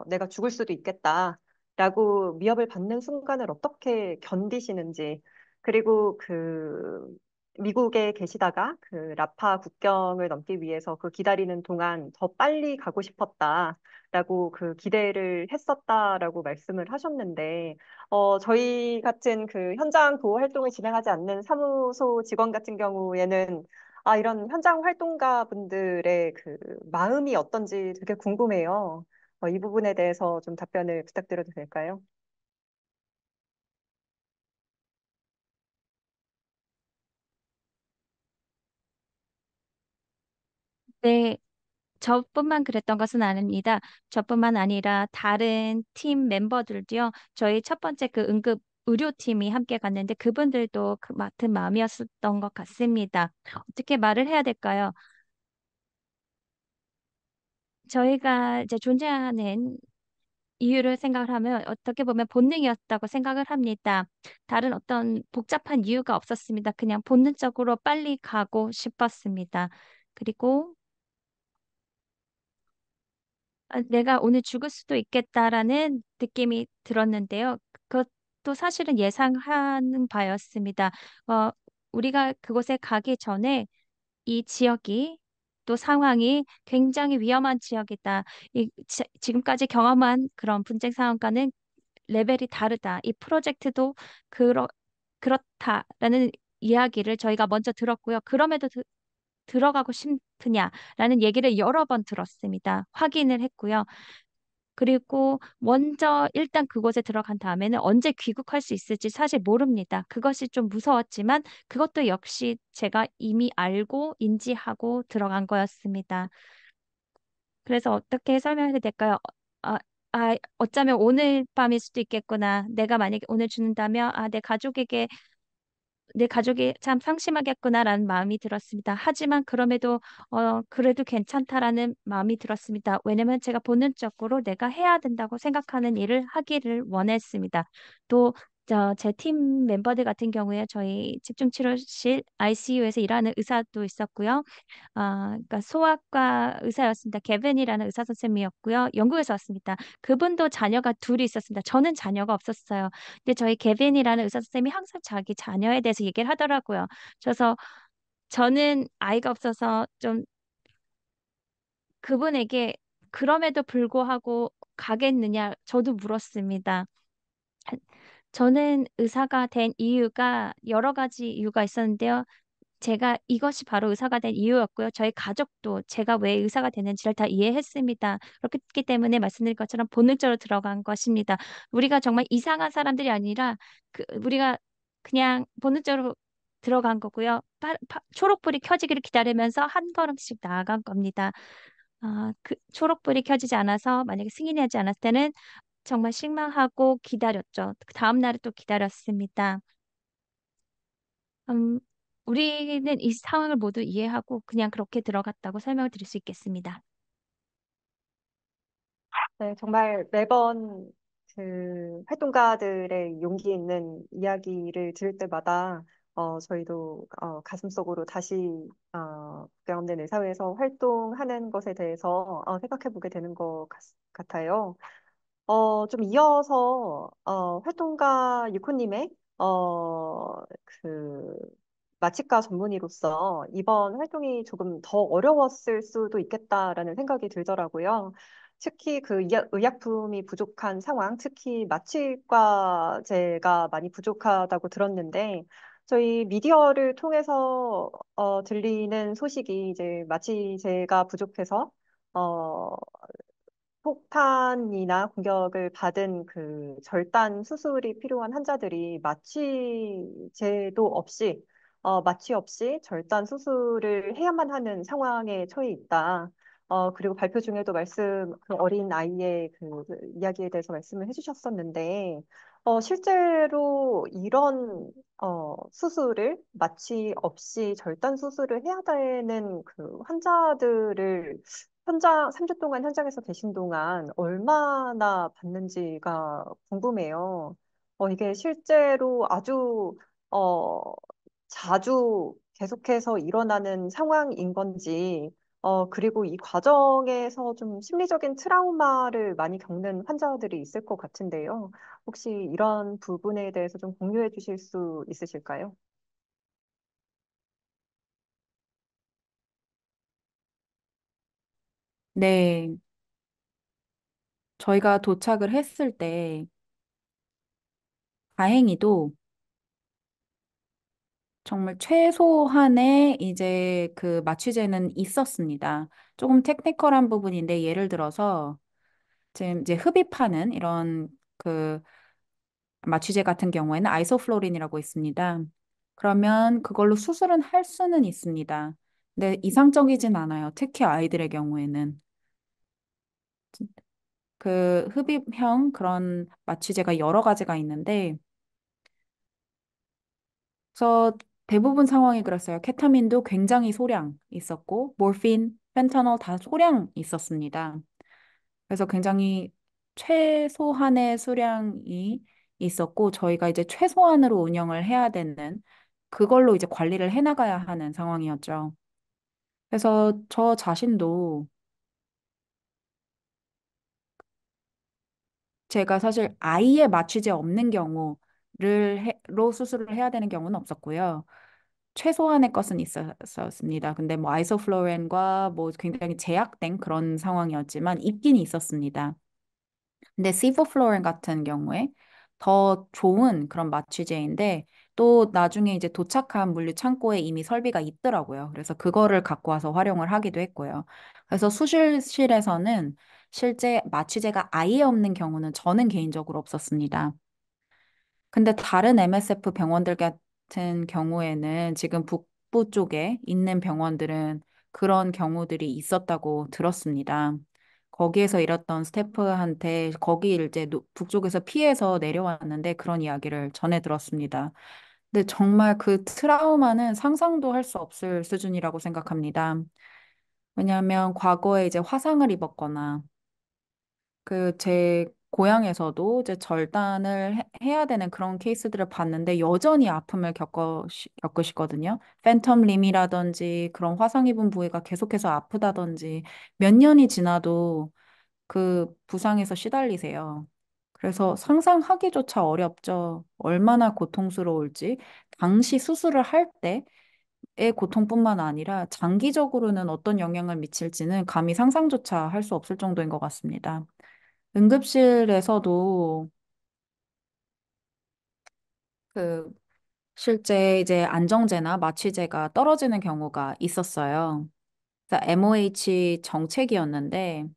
내가 죽을 수도 있겠다. 라고 위협을 받는 순간을 어떻게 견디시는지, 그리고 그 미국에 계시다가 그 라파 국경을 넘기 위해서 그 기다리는 동안 더 빨리 가고 싶었다라고 그 기대를 했었다라고 말씀을 하셨는데, 저희 같은 그 현장 보호 활동을 진행하지 않는 사무소 직원 같은 경우에는 이런 현장 활동가 분들의 그 마음이 어떤지 되게 궁금해요. 이 부분에 대해서 좀 답변을 부탁드려도 될까요? 네, 저뿐만 그랬던 것은 아닙니다. 저뿐만 아니라 다른 팀 멤버들도요. 저희 첫 번째 그 응급 의료팀이 함께 갔는데 그분들도 그 같은 마음이었던 것 같습니다. 어떻게 말을 해야 될까요? 저희가 이제 존재하는 이유를 생각을 하면 어떻게 보면 본능이었다고 생각을 합니다. 다른 어떤 복잡한 이유가 없었습니다. 그냥 본능적으로 빨리 가고 싶었습니다. 그리고 내가 오늘 죽을 수도 있겠다라는 느낌이 들었는데요. 그것도 사실은 예상하는 바였습니다. 어, 우리가 그곳에 가기 전에 이 지역이 또 상황이 굉장히 위험한 지역이다. 지금까지 경험한 그런 분쟁 상황과는 레벨이 다르다. 이 프로젝트도 그렇다라는 이야기를 저희가 먼저 들었고요. 그럼에도 들어가고 싶으냐라는 얘기를 여러 번 들었습니다. 확인을 했고요. 그리고 먼저 일단 그곳에 들어간 다음에는 언제 귀국할 수 있을지 사실 모릅니다. 그것이 좀 무서웠지만 그것도 역시 제가 이미 알고 인지하고 들어간 거였습니다. 그래서 어떻게 설명해야 될까요? 아, 어쩌면 오늘 밤일 수도 있겠구나. 내가 만약에 오늘 죽는다면, 내 가족이 참 상심하겠구나라는 마음이 들었습니다. 하지만 그럼에도 그래도 괜찮다라는 마음이 들었습니다. 왜냐면 제가 본능적으로 내가 해야 된다고 생각하는 일을 하기를 원했습니다. 또 제 팀 멤버들 같은 경우에 저희 집중치료실 ICU에서 일하는 의사도 있었고요. 그러니까 소아과 의사였습니다. 개벤이라는 의사 선생님이었고요. 영국에서 왔습니다. 그분도 자녀가 둘이 있었습니다. 저는 자녀가 없었어요. 근데 저희 개빈이라는 의사 선생님이 항상 자기 자녀에 대해서 얘기를 하더라고요. 그래서 저는 아이가 없어서 좀 그분에게 그럼에도 불구하고 가겠느냐 저도 물었습니다. 저는 의사가 된 이유가 여러 가지 이유가 있었는데요. 제가 이것이 바로 의사가 된 이유였고요. 저희 가족도 제가 왜 의사가 되는지를 다 이해했습니다. 그렇기 때문에 말씀드린 것처럼 본능적으로 들어간 것입니다. 우리가 정말 이상한 사람들이 아니라 우리가 그냥 본능적으로 들어간 거고요. 초록불이 켜지기를 기다리면서 한 걸음씩 나아간 겁니다. 그 초록불이 켜지지 않아서 만약에 승인이 하지 않았을 때는 정말 실망하고 기다렸죠. 그 다음 날에 또 기다렸습니다. 음, 우리는 이 상황을 모두 이해하고 그냥 그렇게 들어갔다고 설명을 드릴 수 있겠습니다. 네, 정말 매번 그 활동가들의 용기 있는 이야기를 들을 때마다 저희도 가슴속으로 다시 국경 없는 의사회에서 활동하는 것에 대해서 생각해 보게 되는 것 같아요. 좀 이어서 활동가 유코님의 그 마취과 전문의로서 이번 활동이 조금 더 어려웠을 수도 있겠다라는 생각이 들더라고요. 특히 그 의약품이 부족한 상황, 특히 마취과제가 많이 부족하다고 들었는데 저희 미디어를 통해서 들리는 소식이 이제 마취제가 부족해서 어, 폭탄이나 공격을 받은 그 절단 수술이 필요한 환자들이 마취제도 없이, 마취 없이 절단 수술을 해야만 하는 상황에 처해 있다. 그리고 발표 중에도 그 어린 아이의 그 이야기에 대해서 말씀을 해주셨었는데, 실제로 이런, 수술을 마취 없이 절단 수술을 해야 되는 그 환자들을 3주 동안 현장에서 계신 동안 얼마나 받는지가 궁금해요. 이게 실제로 아주, 어, 자주 계속해서 일어나는 상황인 건지, 그리고 이 과정에서 좀 심리적인 트라우마를 많이 겪는 환자들이 있을 것 같은데요. 혹시 이런 부분에 대해서 좀 공유해 주실 수 있으실까요? 네, 저희가 도착을 했을 때 다행히도 정말 최소한의 이제 그 마취제는 있었습니다. 조금 테크니컬한 부분인데 예를 들어서 지금 이제 흡입하는 이런 그 마취제 같은 경우에는 아이소플로린이라고 있습니다. 그러면 그걸로 수술은 할 수는 있습니다. 근데 이상적이진 않아요. 특히 아이들의 경우에는. 그 흡입형 그런 마취제가 여러 가지가 있는데, 그래서 대부분 상황이 그랬어요. 케타민도 굉장히 소량 있었고, 모르핀, 펜타놀 다 소량 있었습니다. 그래서 굉장히 최소한의 수량이 있었고, 저희가 이제 최소한으로 운영을 해야 되는, 그걸로 이제 관리를 해나가야 하는 상황이었죠. 그래서 저 자신도 제가 사실 아예 마취제 없는 로 수술을 해야 되는 경우는 없었고요. 최소한의 것은 있었습니다. 근데 뭐 아이소플로렌과 뭐 굉장히 제약된 그런 상황이었지만 있긴 있었습니다. 근데 시포플로렌 같은 경우에 더 좋은 그런 마취제인데 또 나중에 이제 도착한 물류 창고에 이미 설비가 있더라고요. 그래서 그거를 갖고 와서 활용을 하기도 했고요. 그래서 수술실에서는 실제 마취제가 아예 없는 경우는 저는 개인적으로 없었습니다. 근데 다른 MSF 병원들 같은 경우에는 지금 북부 쪽에 있는 병원들은 그런 경우들이 있었다고 들었습니다. 거기에서 일했던 스태프한테 거기 이제 북쪽에서 피해서 내려왔는데 그런 이야기를 전해 들었습니다. 근데 정말 그 트라우마는 상상도 할 수 없을 수준이라고 생각합니다. 왜냐하면 과거에 이제 화상을 입었거나 그 제 고향에서도 이제 절단을 해야 되는 그런 케이스들을 봤는데 여전히 아픔을 겪으시거든요. 팬텀 림이라든지 그런 화상 입은 부위가 계속해서 아프다든지 몇 년이 지나도 그 부상에서 시달리세요. 그래서 상상하기조차 어렵죠. 얼마나 고통스러울지. 당시 수술을 할 때의 고통뿐만 아니라 장기적으로는 어떤 영향을 미칠지는 감히 상상조차 할 수 없을 정도인 것 같습니다. 응급실에서도 그 실제 이제 안정제나 마취제가 떨어지는 경우가 있었어요. 그래서 MOH 정책이었는데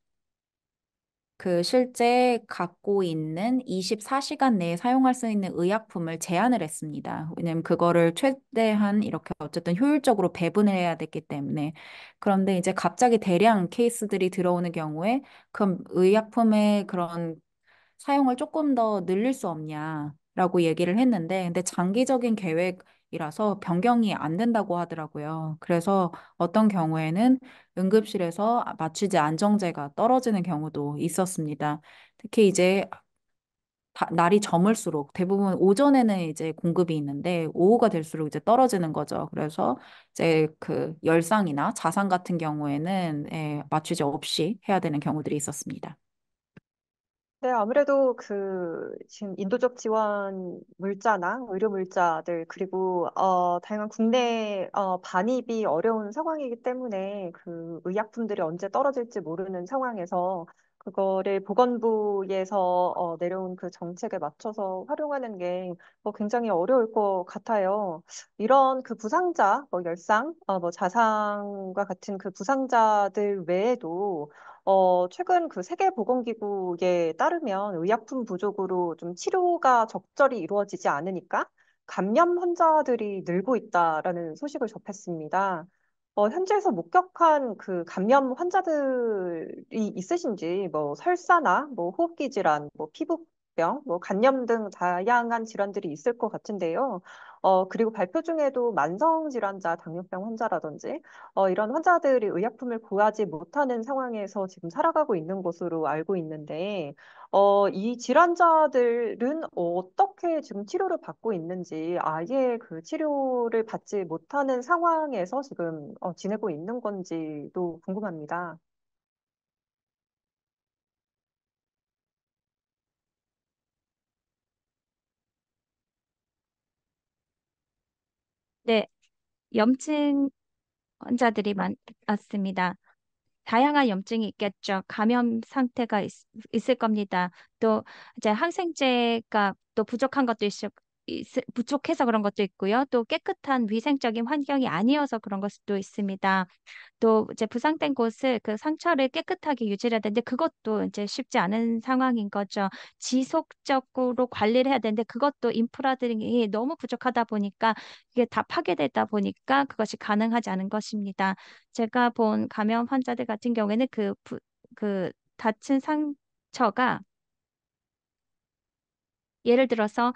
그 실제 갖고 있는 24시간 내에 사용할 수 있는 의약품을 제한을 했습니다. 왜냐면 그거를 최대한 이렇게 어쨌든 효율적으로 배분을 해야 됐기 때문에. 그런데 이제 갑자기 대량 케이스들이 들어오는 경우에 그럼 의약품의 그런 사용을 조금 더 늘릴 수 없냐라고 얘기를 했는데, 근데 장기적인 계획이라서 변경이 안 된다고 하더라고요. 그래서 어떤 경우에는 응급실에서 마취제 안정제가 떨어지는 경우도 있었습니다. 특히 이제 날이 저물수록 대부분 오전에는 이제 공급이 있는데 오후가 될수록 이제 떨어지는 거죠. 그래서 이제 그 열상이나 자상 같은 경우에는 마취제 없이 해야 되는 경우들이 있었습니다. 네, 아무래도 지금 인도적 지원 물자나 의료 물자들, 그리고, 다양한 국내, 반입이 어려운 상황이기 때문에 의약품들이 언제 떨어질지 모르는 상황에서 그거를 보건부에서, 내려온 그 정책에 맞춰서 활용하는 게 굉장히 어려울 것 같아요. 이런 부상자, 열상, 자상과 같은 부상자들 외에도 최근 세계보건기구에 따르면 의약품 부족으로 좀 치료가 적절히 이루어지지 않으니까 감염 환자들이 늘고 있다라는 소식을 접했습니다. 현지에서 목격한 감염 환자들이 있으신지, 설사나, 호흡기 질환, 피부병, 간염 등 다양한 질환들이 있을 것 같은데요. 그리고 발표 중에도 만성 질환자, 당뇨병 환자라든지, 이런 환자들이 의약품을 구하지 못하는 상황에서 지금 살아가고 있는 것으로 알고 있는데, 이 질환자들은 어떻게 지금 치료를 받고 있는지, 아예 치료를 받지 못하는 상황에서 지금 지내고 있는 건지도 궁금합니다. 네, 염증 환자들이 많았습니다. 다양한 염증이 있겠죠. 감염 상태가 있을 겁니다. 또 이제 항생제가 또 부족한 것도 부족해서 그런 것도 있고요. 또 깨끗한 위생적인 환경이 아니어서 그런 것도 있습니다. 또 이제 부상된 곳을 그 상처를 깨끗하게 유지해야 되는데 그것도 이제 쉽지 않은 상황인 거죠. 지속적으로 관리를 해야 되는데 그것도 인프라들이 너무 부족하다 보니까 이게 다 파괴되다 보니까 그것이 가능하지 않은 것입니다. 제가 본 감염 환자들 같은 경우에는 그 다친 상처가 예를 들어서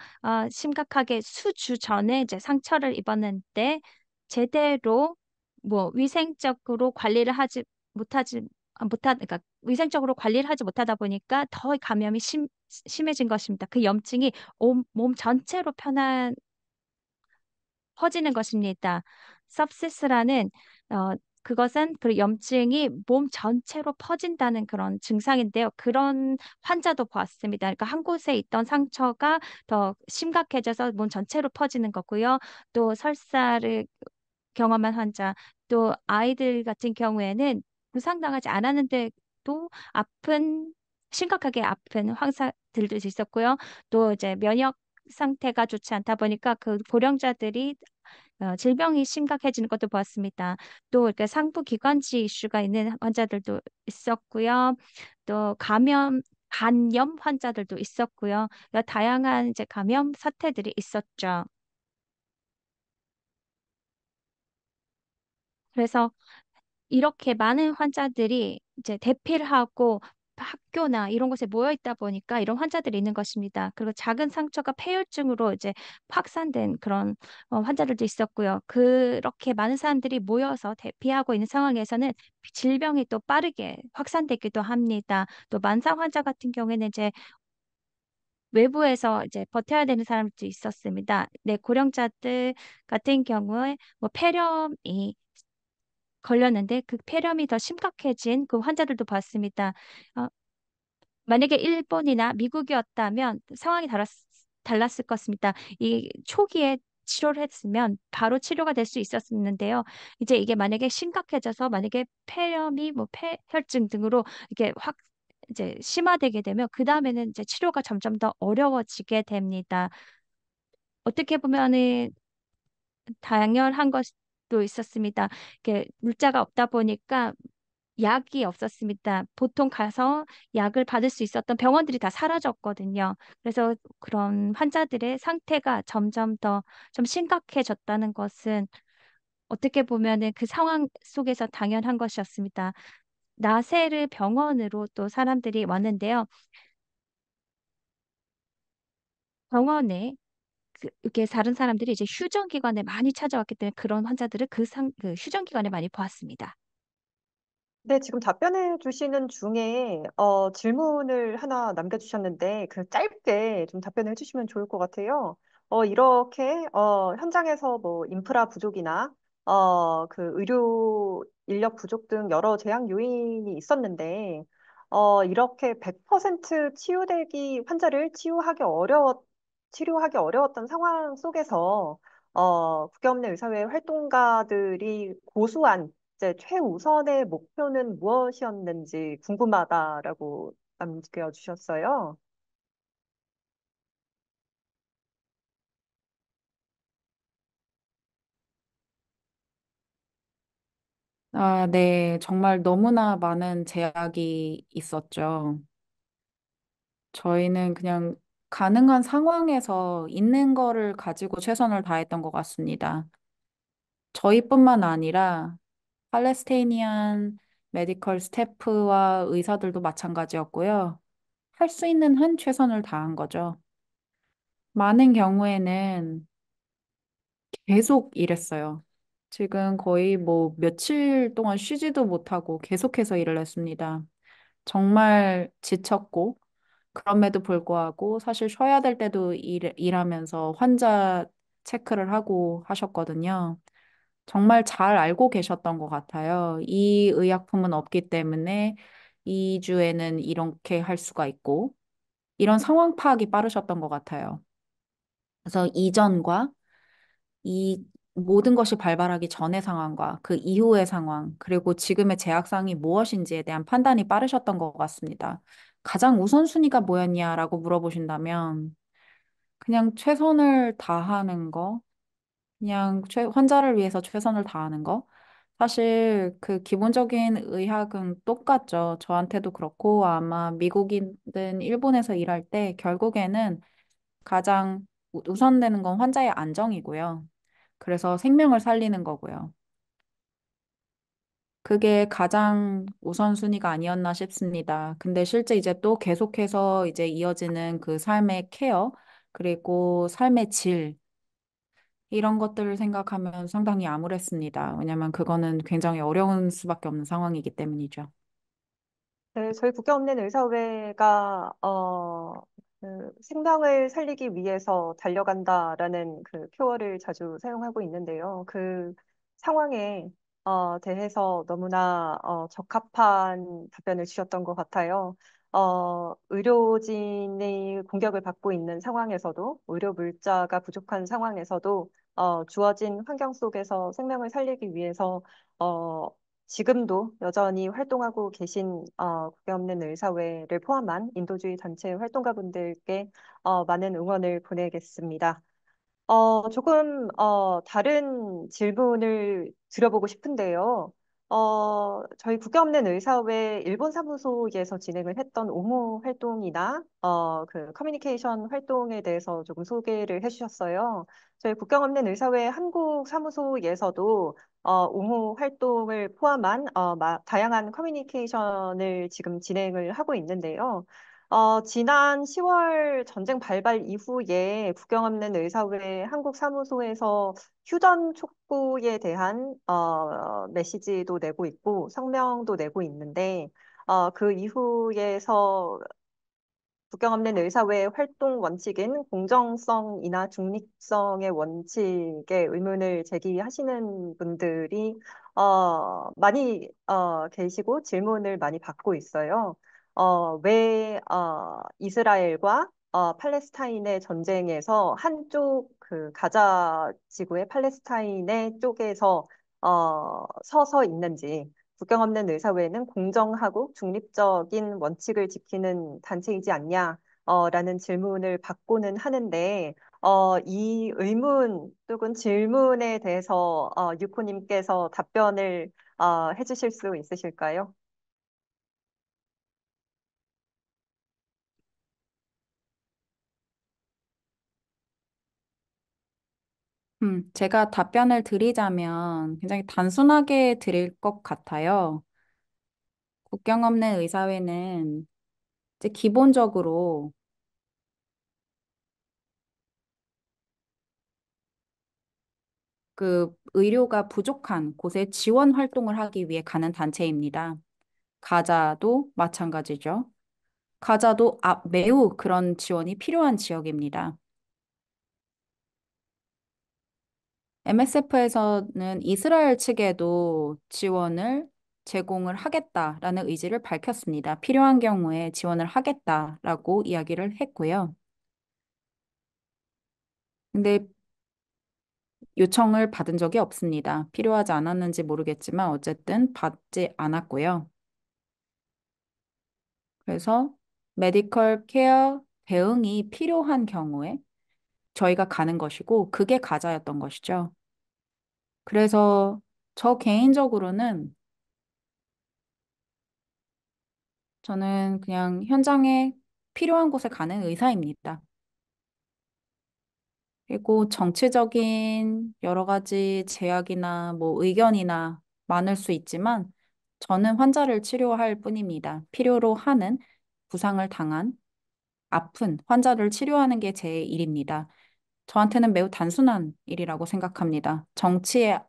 심각하게 수주 전에 이제 상처를 입었는데 제대로 뭐 위생적으로 관리를 하지 못하지 그러니까 위생적으로 관리를 하지 못하다 보니까 더 감염이 심해진 것입니다. 그 염증이 몸 전체로 퍼지는 것입니다. sepsis라는 그것은 그 염증이 몸 전체로 퍼진다는 그런 증상인데요. 그런 환자도 보았습니다. 그러니까 한 곳에 있던 상처가 더 심각해져서 몸 전체로 퍼지는 거고요. 또 설사를 경험한 환자, 또 아이들 같은 경우에는 부상당하지 않았는데도 심각하게 아픈 환자들도 있었고요. 또 이제 면역 상태가 좋지 않다 보니까 그 고령자들이 질병이 심각해지는 것도 보았습니다. 또 이렇게 상부 기관지 이슈가 있는 환자들도 있었고요. 또 간염 환자들도 있었고요. 여러 다양한 이제 감염 사태들이 있었죠. 그래서 이렇게 많은 환자들이 이제 대피를 하고 학교나 이런 곳에 모여 있다 보니까 이런 환자들이 있는 것입니다. 그리고 작은 상처가 폐혈증으로 이제 확산된 그런 환자들도 있었고요. 그렇게 많은 사람들이 모여서 대피하고 있는 상황에서는 질병이 또 빠르게 확산되기도 합니다. 또 만성 환자 같은 경우에는 이제 외부에서 이제 버텨야 되는 사람들도 있었습니다. 네, 고령자들 같은 경우에 뭐 폐렴이 걸렸는데 그 폐렴이 더 심각해진 그 환자들도 봤습니다. 어, 만약에 일본이나 미국이었다면 상황이 달랐을 것입니다. 이 초기에 치료를 했으면 바로 치료가 될 수 있었는데요. 이제 이게 만약에 심각해져서 만약에 폐렴이 뭐 폐혈증 등으로 이게 확 이제 심화되게 되면 그 다음에는 이제 치료가 점점 더 어려워지게 됩니다. 어떻게 보면은 당연한 것도 있었습니다. 이게 물자가 없다 보니까 약이 없었습니다. 보통 가서 약을 받을 수 있었던 병원들이 다 사라졌거든요. 그래서 그런 환자들의 상태가 점점 더 좀 심각해졌다는 것은 어떻게 보면은 그 상황 속에서 당연한 것이었습니다. 나세르 병원으로 또 사람들이 왔는데요. 병원에 이렇게 다른 사람들이 이제 휴전기관에 많이 찾아왔기 때문에 그런 환자들을 그 휴전기관에 많이 보았습니다. 네, 지금 답변해 주시는 중에 질문을 하나 남겨주셨는데 그 짧게 좀 답변해 주시면 좋을 것 같아요. 이렇게 현장에서 뭐 인프라 부족이나 그 의료 인력 부족 등 여러 재앙 요인이 있었는데 이렇게 100% 환자를 치료하기 어려웠던 상황 속에서 국경내 의사회 활동가들이 고수한 이제 최우선의 목표는 무엇이었는지 궁금하다라고 남겨주셨어요. 아, 네. 정말 너무나 많은 제약이 있었죠. 저희는 그냥 가능한 상황에서 있는 거를 가지고 최선을 다했던 것 같습니다. 저희뿐만 아니라 팔레스테이니안 메디컬 스태프와 의사들도 마찬가지였고요. 할 수 있는 한 최선을 다한 거죠. 많은 경우에는 계속 일했어요. 지금 거의 뭐 며칠 동안 쉬지도 못하고 계속해서 일을 했습니다. 정말 지쳤고, 그럼에도 불구하고 사실 쉬어야 될 때도 일하면서 환자 체크를 하고 하셨거든요. 정말 잘 알고 계셨던 것 같아요. 이 의약품은 없기 때문에 2주에는 이렇게 할 수가 있고, 이런 상황 파악이 빠르셨던 것 같아요. 그래서 이전과 모든 것이 발발하기 전의 상황과 그 이후의 상황, 그리고 지금의 제약상이 무엇인지에 대한 판단이 빠르셨던 것 같습니다. 가장 우선순위가 뭐였냐라고 물어보신다면, 그냥 최선을 다하는 거, 그냥 환자를 위해서 최선을 다하는 거. 사실 그 기본적인 의학은 똑같죠. 저한테도 그렇고 아마 미국이든 일본에서 일할 때 결국에는 가장 우선되는 건 환자의 안정이고요. 그래서 생명을 살리는 거고요. 그게 가장 우선순위가 아니었나 싶습니다. 근데 실제 이제 또 계속해서 이제 이어지는 그 삶의 케어, 그리고 삶의 질, 이런 것들을 생각하면 상당히 암울했습니다. 왜냐면 그거는 굉장히 어려운 수밖에 없는 상황이기 때문이죠. 네, 저희 국경없는 의사회가 그 생명을 살리기 위해서 달려간다라는 그 표어를 자주 사용하고 있는데요. 그 상황에 대해서 너무나 적합한 답변을 주셨던 것 같아요. 의료진이 공격을 받고 있는 상황에서도 의료 물자가 부족한 상황에서도 주어진 환경 속에서 생명을 살리기 위해서 어, 지금도 여전히 활동하고 계신 국외없는 의사회를 포함한 인도주의 단체 활동가분들께 많은 응원을 보내겠습니다. 조금 다른 질문을 드려보고 싶은데요. 저희 국경없는 의사회 일본 사무소에서 진행을 했던 옹호 활동이나 그 커뮤니케이션 활동에 대해서 조금 소개를 해주셨어요. 저희 국경없는 의사회 한국 사무소에서도 옹호 활동을 포함한 다양한 커뮤니케이션을 지금 진행을 하고 있는데요. 지난 10월 전쟁 발발 이후에 국경 없는 의사회 한국 사무소에서 휴전 촉구에 대한 메시지도 내고 있고 성명도 내고 있는데 그 이후에서 국경 없는 의사회 활동 원칙인 공정성이나 중립성의 원칙에 의문을 제기하시는 분들이 많이 계시고 질문을 많이 받고 있어요. 왜 이스라엘과 팔레스타인의 전쟁에서 한쪽 그 가자 지구의 팔레스타인의 쪽에서 서서 있는지 국경 없는 의사회는 공정하고 중립적인 원칙을 지키는 단체이지 않냐? 라는 질문을 받고는 하는데, 이 의문 또는 질문에 대해서 유코님께서 답변을 해주실 수 있으실까요? 제가 답변을 드리자면 굉장히 단순하게 드릴 것 같아요. 국경 없는 의사회는 이제 기본적으로 그 의료가 부족한 곳에 지원 활동을 하기 위해 가는 단체입니다. 가자도 마찬가지죠. 가자도 매우 그런 지원이 필요한 지역입니다. MSF에서는 이스라엘 측에도 지원을 제공을 하겠다라는 의지를 밝혔습니다. 필요한 경우에 지원을 하겠다라고 이야기를 했고요. 근데 요청을 받은 적이 없습니다. 필요하지 않았는지 모르겠지만 어쨌든 받지 않았고요. 그래서 메디컬 케어 대응이 필요한 경우에 저희가 가는 것이고 그게 가자였던 것이죠. 그래서 저 개인적으로는 저는 그냥 현장에 필요한 곳에 가는 의사입니다. 그리고 정치적인 여러 가지 제약이나 뭐 의견이나 많을 수 있지만 저는 환자를 치료할 뿐입니다. 필요로 하는 부상을 당한 아픈 환자를 치료하는 게 제 일입니다. 저한테는 매우 단순한 일이라고 생각합니다. 정치에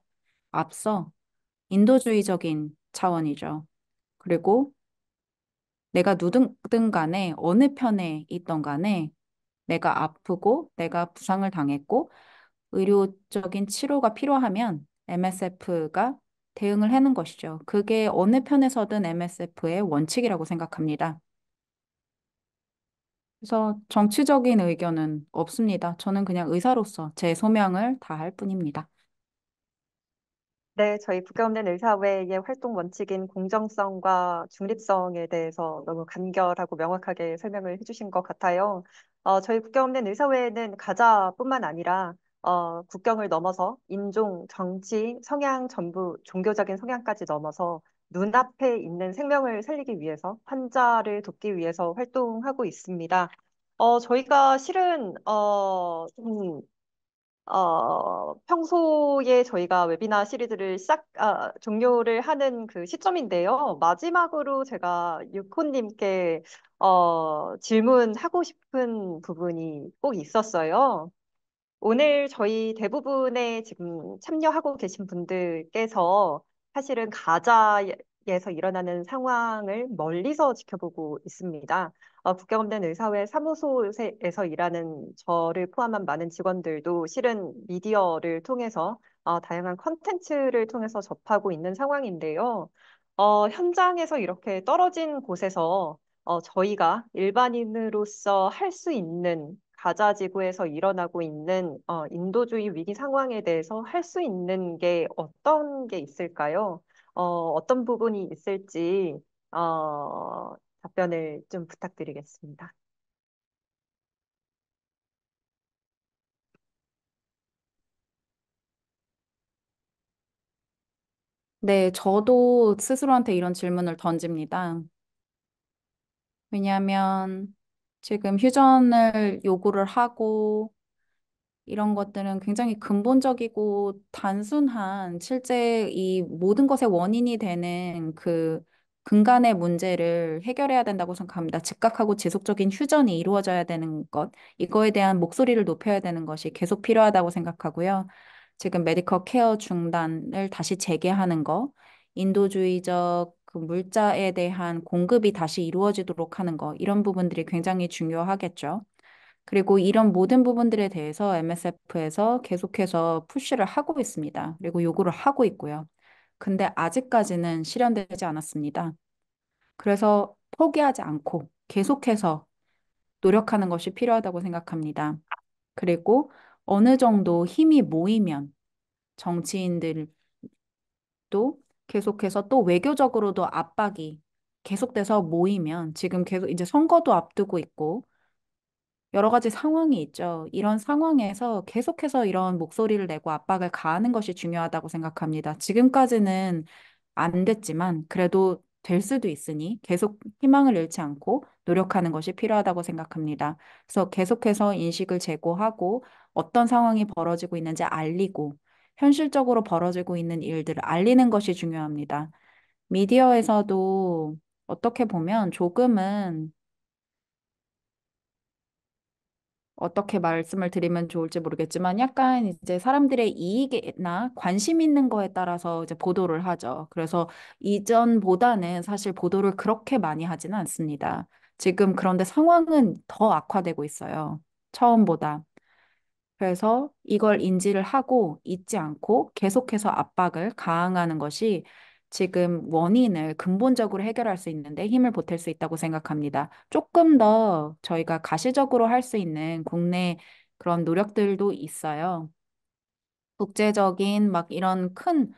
앞서 인도주의적인 차원이죠. 그리고 내가 누구든 간에 어느 편에 있던 간에 내가 아프고 내가 부상을 당했고 의료적인 치료가 필요하면 MSF가 대응을 하는 것이죠. 그게 어느 편에서든 MSF의 원칙이라고 생각합니다. 그래서 정치적인 의견은 없습니다. 저는 그냥 의사로서 제 소명을 다할 뿐입니다. 네, 저희 국가없는 의사회의 활동 원칙인 공정성과 중립성에 대해서 너무 간결하고 명확하게 설명을 해주신 것 같아요. 저희 국가없는 의사회는 가자뿐만 아니라 국경을 넘어서 인종, 정치, 성향 전부 종교적인 성향까지 넘어서 눈앞에 있는 생명을 살리기 위해서 환자를 돕기 위해서 활동하고 있습니다. 저희가 실은 평소에 저희가 웨비나 시리즈를 종료를 하는 그 시점인데요. 마지막으로 제가 유코님께 질문하고 싶은 부분이 꼭 있었어요. 오늘 저희 대부분의 지금 참여하고 계신 분들께서 사실은 가자에서 일어나는 상황을 멀리서 지켜보고 있습니다. 국경 없는 의사회 사무소에서 일하는 저를 포함한 많은 직원들도 실은 미디어를 통해서 다양한 컨텐츠를 통해서 접하고 있는 상황인데요. 현장에서 이렇게 떨어진 곳에서 저희가 일반인으로서 할 수 있는 가자 지구에서 일어나고 있는 인도주의 위기 상황에 대해서 할 수 있는 게 어떤 게 있을까요? 어떤 부분이 있을지 답변을 좀 부탁드리겠습니다. 네, 저도 스스로한테 이런 질문을 던집니다. 왜냐하면 지금 휴전을 요구를 하고 이런 것들은 굉장히 근본적이고 단순한 실제 이 모든 것의 원인이 되는 그 근간의 문제를 해결해야 된다고 생각합니다. 즉각하고 지속적인 휴전이 이루어져야 되는 것, 이거에 대한 목소리를 높여야 되는 것이 계속 필요하다고 생각하고요. 지금 메디컬 케어 중단을 다시 재개하는 거, 인도주의적 그 물자에 대한 공급이 다시 이루어지도록 하는 거, 이런 부분들이 굉장히 중요하겠죠. 그리고 이런 모든 부분들에 대해서 MSF에서 계속해서 푸시를 하고 있습니다. 그리고 요구를 하고 있고요. 근데 아직까지는 실현되지 않았습니다. 그래서 포기하지 않고 계속해서 노력하는 것이 필요하다고 생각합니다. 그리고 어느 정도 힘이 모이면 정치인들도 계속해서 또 외교적으로도 압박이 계속돼서 모이면 지금 계속 이제 선거도 앞두고 있고 여러 가지 상황이 있죠. 이런 상황에서 계속해서 이런 목소리를 내고 압박을 가하는 것이 중요하다고 생각합니다. 지금까지는 안 됐지만 그래도 될 수도 있으니 계속 희망을 잃지 않고 노력하는 것이 필요하다고 생각합니다. 그래서 계속해서 인식을 제고하고 어떤 상황이 벌어지고 있는지 알리고 현실적으로 벌어지고 있는 일들을 알리는 것이 중요합니다. 미디어에서도 어떻게 보면 조금은 어떻게 말씀을 드리면 좋을지 모르겠지만 약간 이제 사람들의 이익이나 관심 있는 거에 따라서 이제 보도를 하죠. 그래서 이전보다는 사실 보도를 그렇게 많이 하지는 않습니다. 지금 그런데 상황은 더 악화되고 있어요. 처음보다. 그래서 이걸 인지를 하고 잊지 않고 계속해서 압박을 가항하는 것이 지금 원인을 근본적으로 해결할 수 있는데 힘을 보탤 수 있다고 생각합니다. 조금 더 저희가 가시적으로 할 수 있는 국내 그런 노력들도 있어요. 국제적인 막 이런 큰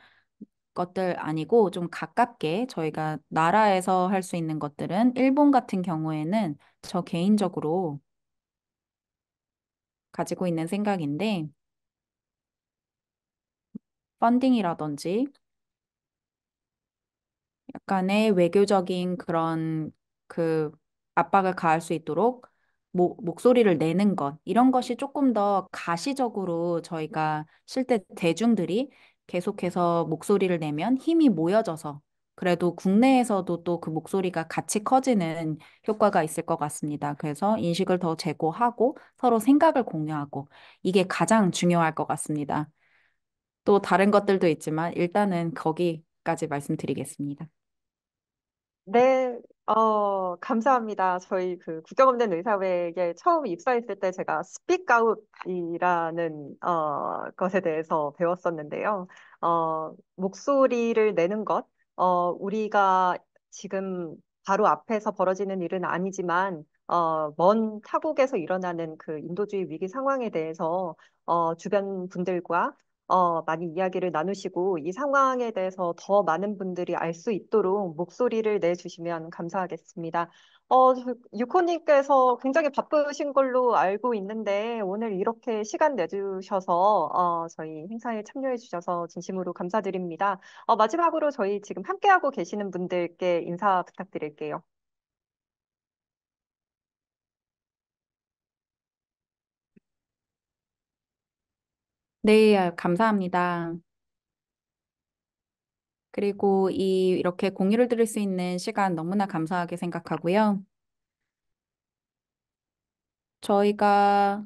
것들 아니고 좀 가깝게 저희가 나라에서 할 수 있는 것들은 일본 같은 경우에는 저 개인적으로 가지고 있는 생각인데 펀딩이라든지 약간의 외교적인 그런 그 압박을 가할 수 있도록 목소리를 내는 것, 이런 것이 조금 더 가시적으로 저희가 실제 대중들이 계속해서 목소리를 내면 힘이 모여져서 그래도 국내에서도 또 그 목소리가 같이 커지는 효과가 있을 것 같습니다. 그래서 인식을 더 제고하고 서로 생각을 공유하고 이게 가장 중요할 것 같습니다. 또 다른 것들도 있지만 일단은 거기까지 말씀드리겠습니다. 네, 감사합니다. 저희 그 국경 없는 의사회에 처음 입사했을 때 제가 스피크 아웃이라는 것에 대해서 배웠었는데요. 목소리를 내는 것, 우리가 지금 바로 앞에서 벌어지는 일은 아니지만 먼 타국에서 일어나는 그 인도주의 위기 상황에 대해서 주변 분들과 많이 이야기를 나누시고 이 상황에 대해서 더 많은 분들이 알 수 있도록 목소리를 내주시면 감사하겠습니다. 유코님께서 굉장히 바쁘신 걸로 알고 있는데 오늘 이렇게 시간 내주셔서 저희 행사에 참여해 주셔서 진심으로 감사드립니다. 마지막으로 저희 지금 함께하고 계시는 분들께 인사 부탁드릴게요. 네, 감사합니다. 그리고 이렇게 공유를 들을 수 있는 시간 너무나 감사하게 생각하고요. 저희가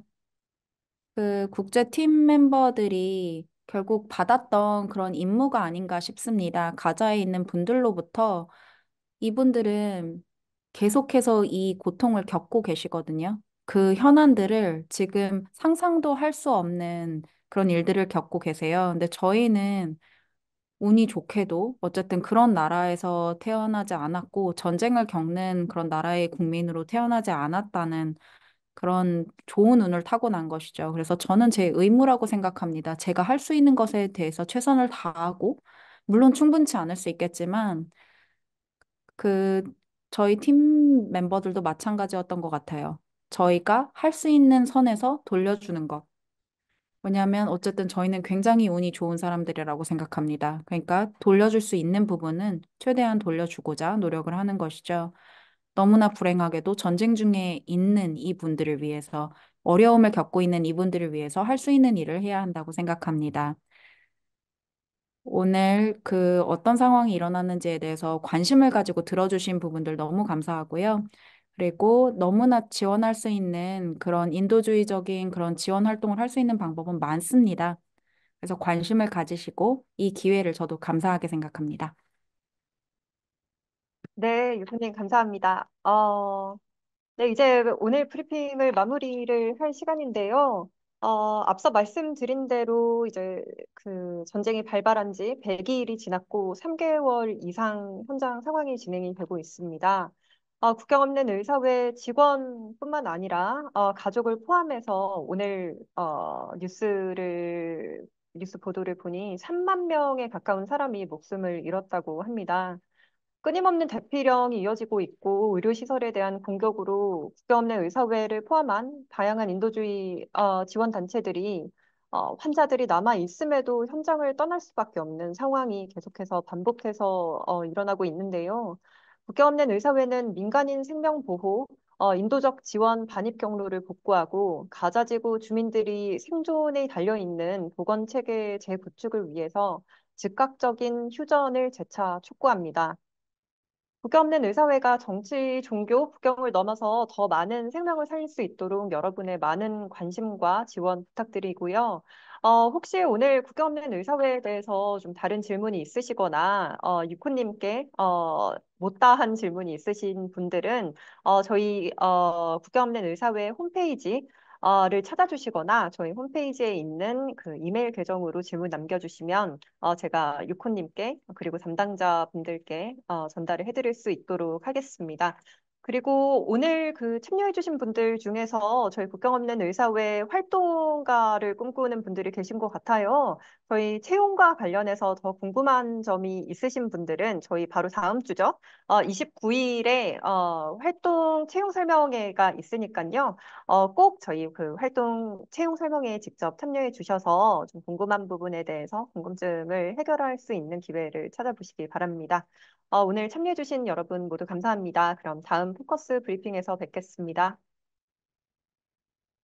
그 국제팀 멤버들이 결국 받았던 그런 임무가 아닌가 싶습니다. 가자에 있는 분들로부터 이분들은 계속해서 이 고통을 겪고 계시거든요. 그 현안들을 지금 상상도 할 수 없는 그런 일들을 겪고 계세요. 근데 저희는 운이 좋게도 어쨌든 그런 나라에서 태어나지 않았고 전쟁을 겪는 그런 나라의 국민으로 태어나지 않았다는 그런 좋은 운을 타고난 것이죠. 그래서 저는 제 의무라고 생각합니다. 제가 할 수 있는 것에 대해서 최선을 다하고, 물론 충분치 않을 수 있겠지만, 그, 저희 팀 멤버들도 마찬가지였던 것 같아요. 저희가 할 수 있는 선에서 돌려주는 것. 왜냐하면 어쨌든 저희는 굉장히 운이 좋은 사람들이라고 생각합니다. 그러니까 돌려줄 수 있는 부분은 최대한 돌려주고자 노력을 하는 것이죠. 너무나 불행하게도 전쟁 중에 있는 이분들을 위해서 어려움을 겪고 있는 이분들을 위해서 할 수 있는 일을 해야 한다고 생각합니다. 오늘 그 어떤 상황이 일어났는지에 대해서 관심을 가지고 들어주신 부분들 너무 감사하고요. 그리고 너무나 지원할 수 있는 그런 인도주의적인 그런 지원 활동을 할 수 있는 방법은 많습니다. 그래서 관심을 가지시고 이 기회를 저도 감사하게 생각합니다. 네, 유코님 감사합니다. 네, 이제 오늘 브리핑을 마무리를 할 시간인데요. 앞서 말씀드린 대로 이제 그 전쟁이 발발한 지 100일이 지났고 3개월 이상 현장 상황이 진행이 되고 있습니다. 국경 없는 의사회 직원뿐만 아니라 가족을 포함해서 오늘 뉴스 보도를 보니 3만 명에 가까운 사람이 목숨을 잃었다고 합니다. 끊임없는 대피령이 이어지고 있고 의료시설에 대한 공격으로 국경 없는 의사회를 포함한 다양한 인도주의 지원 단체들이 환자들이 남아 있음에도 현장을 떠날 수밖에 없는 상황이 계속해서 반복해서 일어나고 있는데요. 국경 없는 의사회는 민간인 생명 보호, 인도적 지원 반입 경로를 복구하고 가자지구 주민들이 생존에 달려 있는 보건 체계 재구축을 위해서 즉각적인 휴전을 재차 촉구합니다. 국경 없는 의사회가 정치, 종교, 국경을 넘어서 더 많은 생명을 살릴 수 있도록 여러분의 많은 관심과 지원 부탁드리고요. 혹시 오늘 국경 없는 의사회에 대해서 좀 다른 질문이 있으시거나, 유코님께 못다한 질문이 있으신 분들은 저희 국경 없는 의사회 홈페이지 를 찾아주시거나 저희 홈페이지에 있는 그 이메일 계정으로 질문 남겨주시면 제가 유코님께 그리고 담당자 분들께 전달을 해드릴 수 있도록 하겠습니다. 그리고 오늘 그 참여해주신 분들 중에서 저희 국경 없는 의사회 활동가를 꿈꾸는 분들이 계신 것 같아요. 저희 채용과 관련해서 더 궁금한 점이 있으신 분들은 저희 바로 다음 주죠. 29일에 활동 채용 설명회가 있으니까요. 꼭 저희 그 활동 채용 설명회에 직접 참여해 주셔서 좀 궁금한 부분에 대해서 궁금증을 해결할 수 있는 기회를 찾아보시기 바랍니다. 오늘 참여해 주신 여러분 모두 감사합니다. 그럼 다음 포커스 브리핑에서 뵙겠습니다.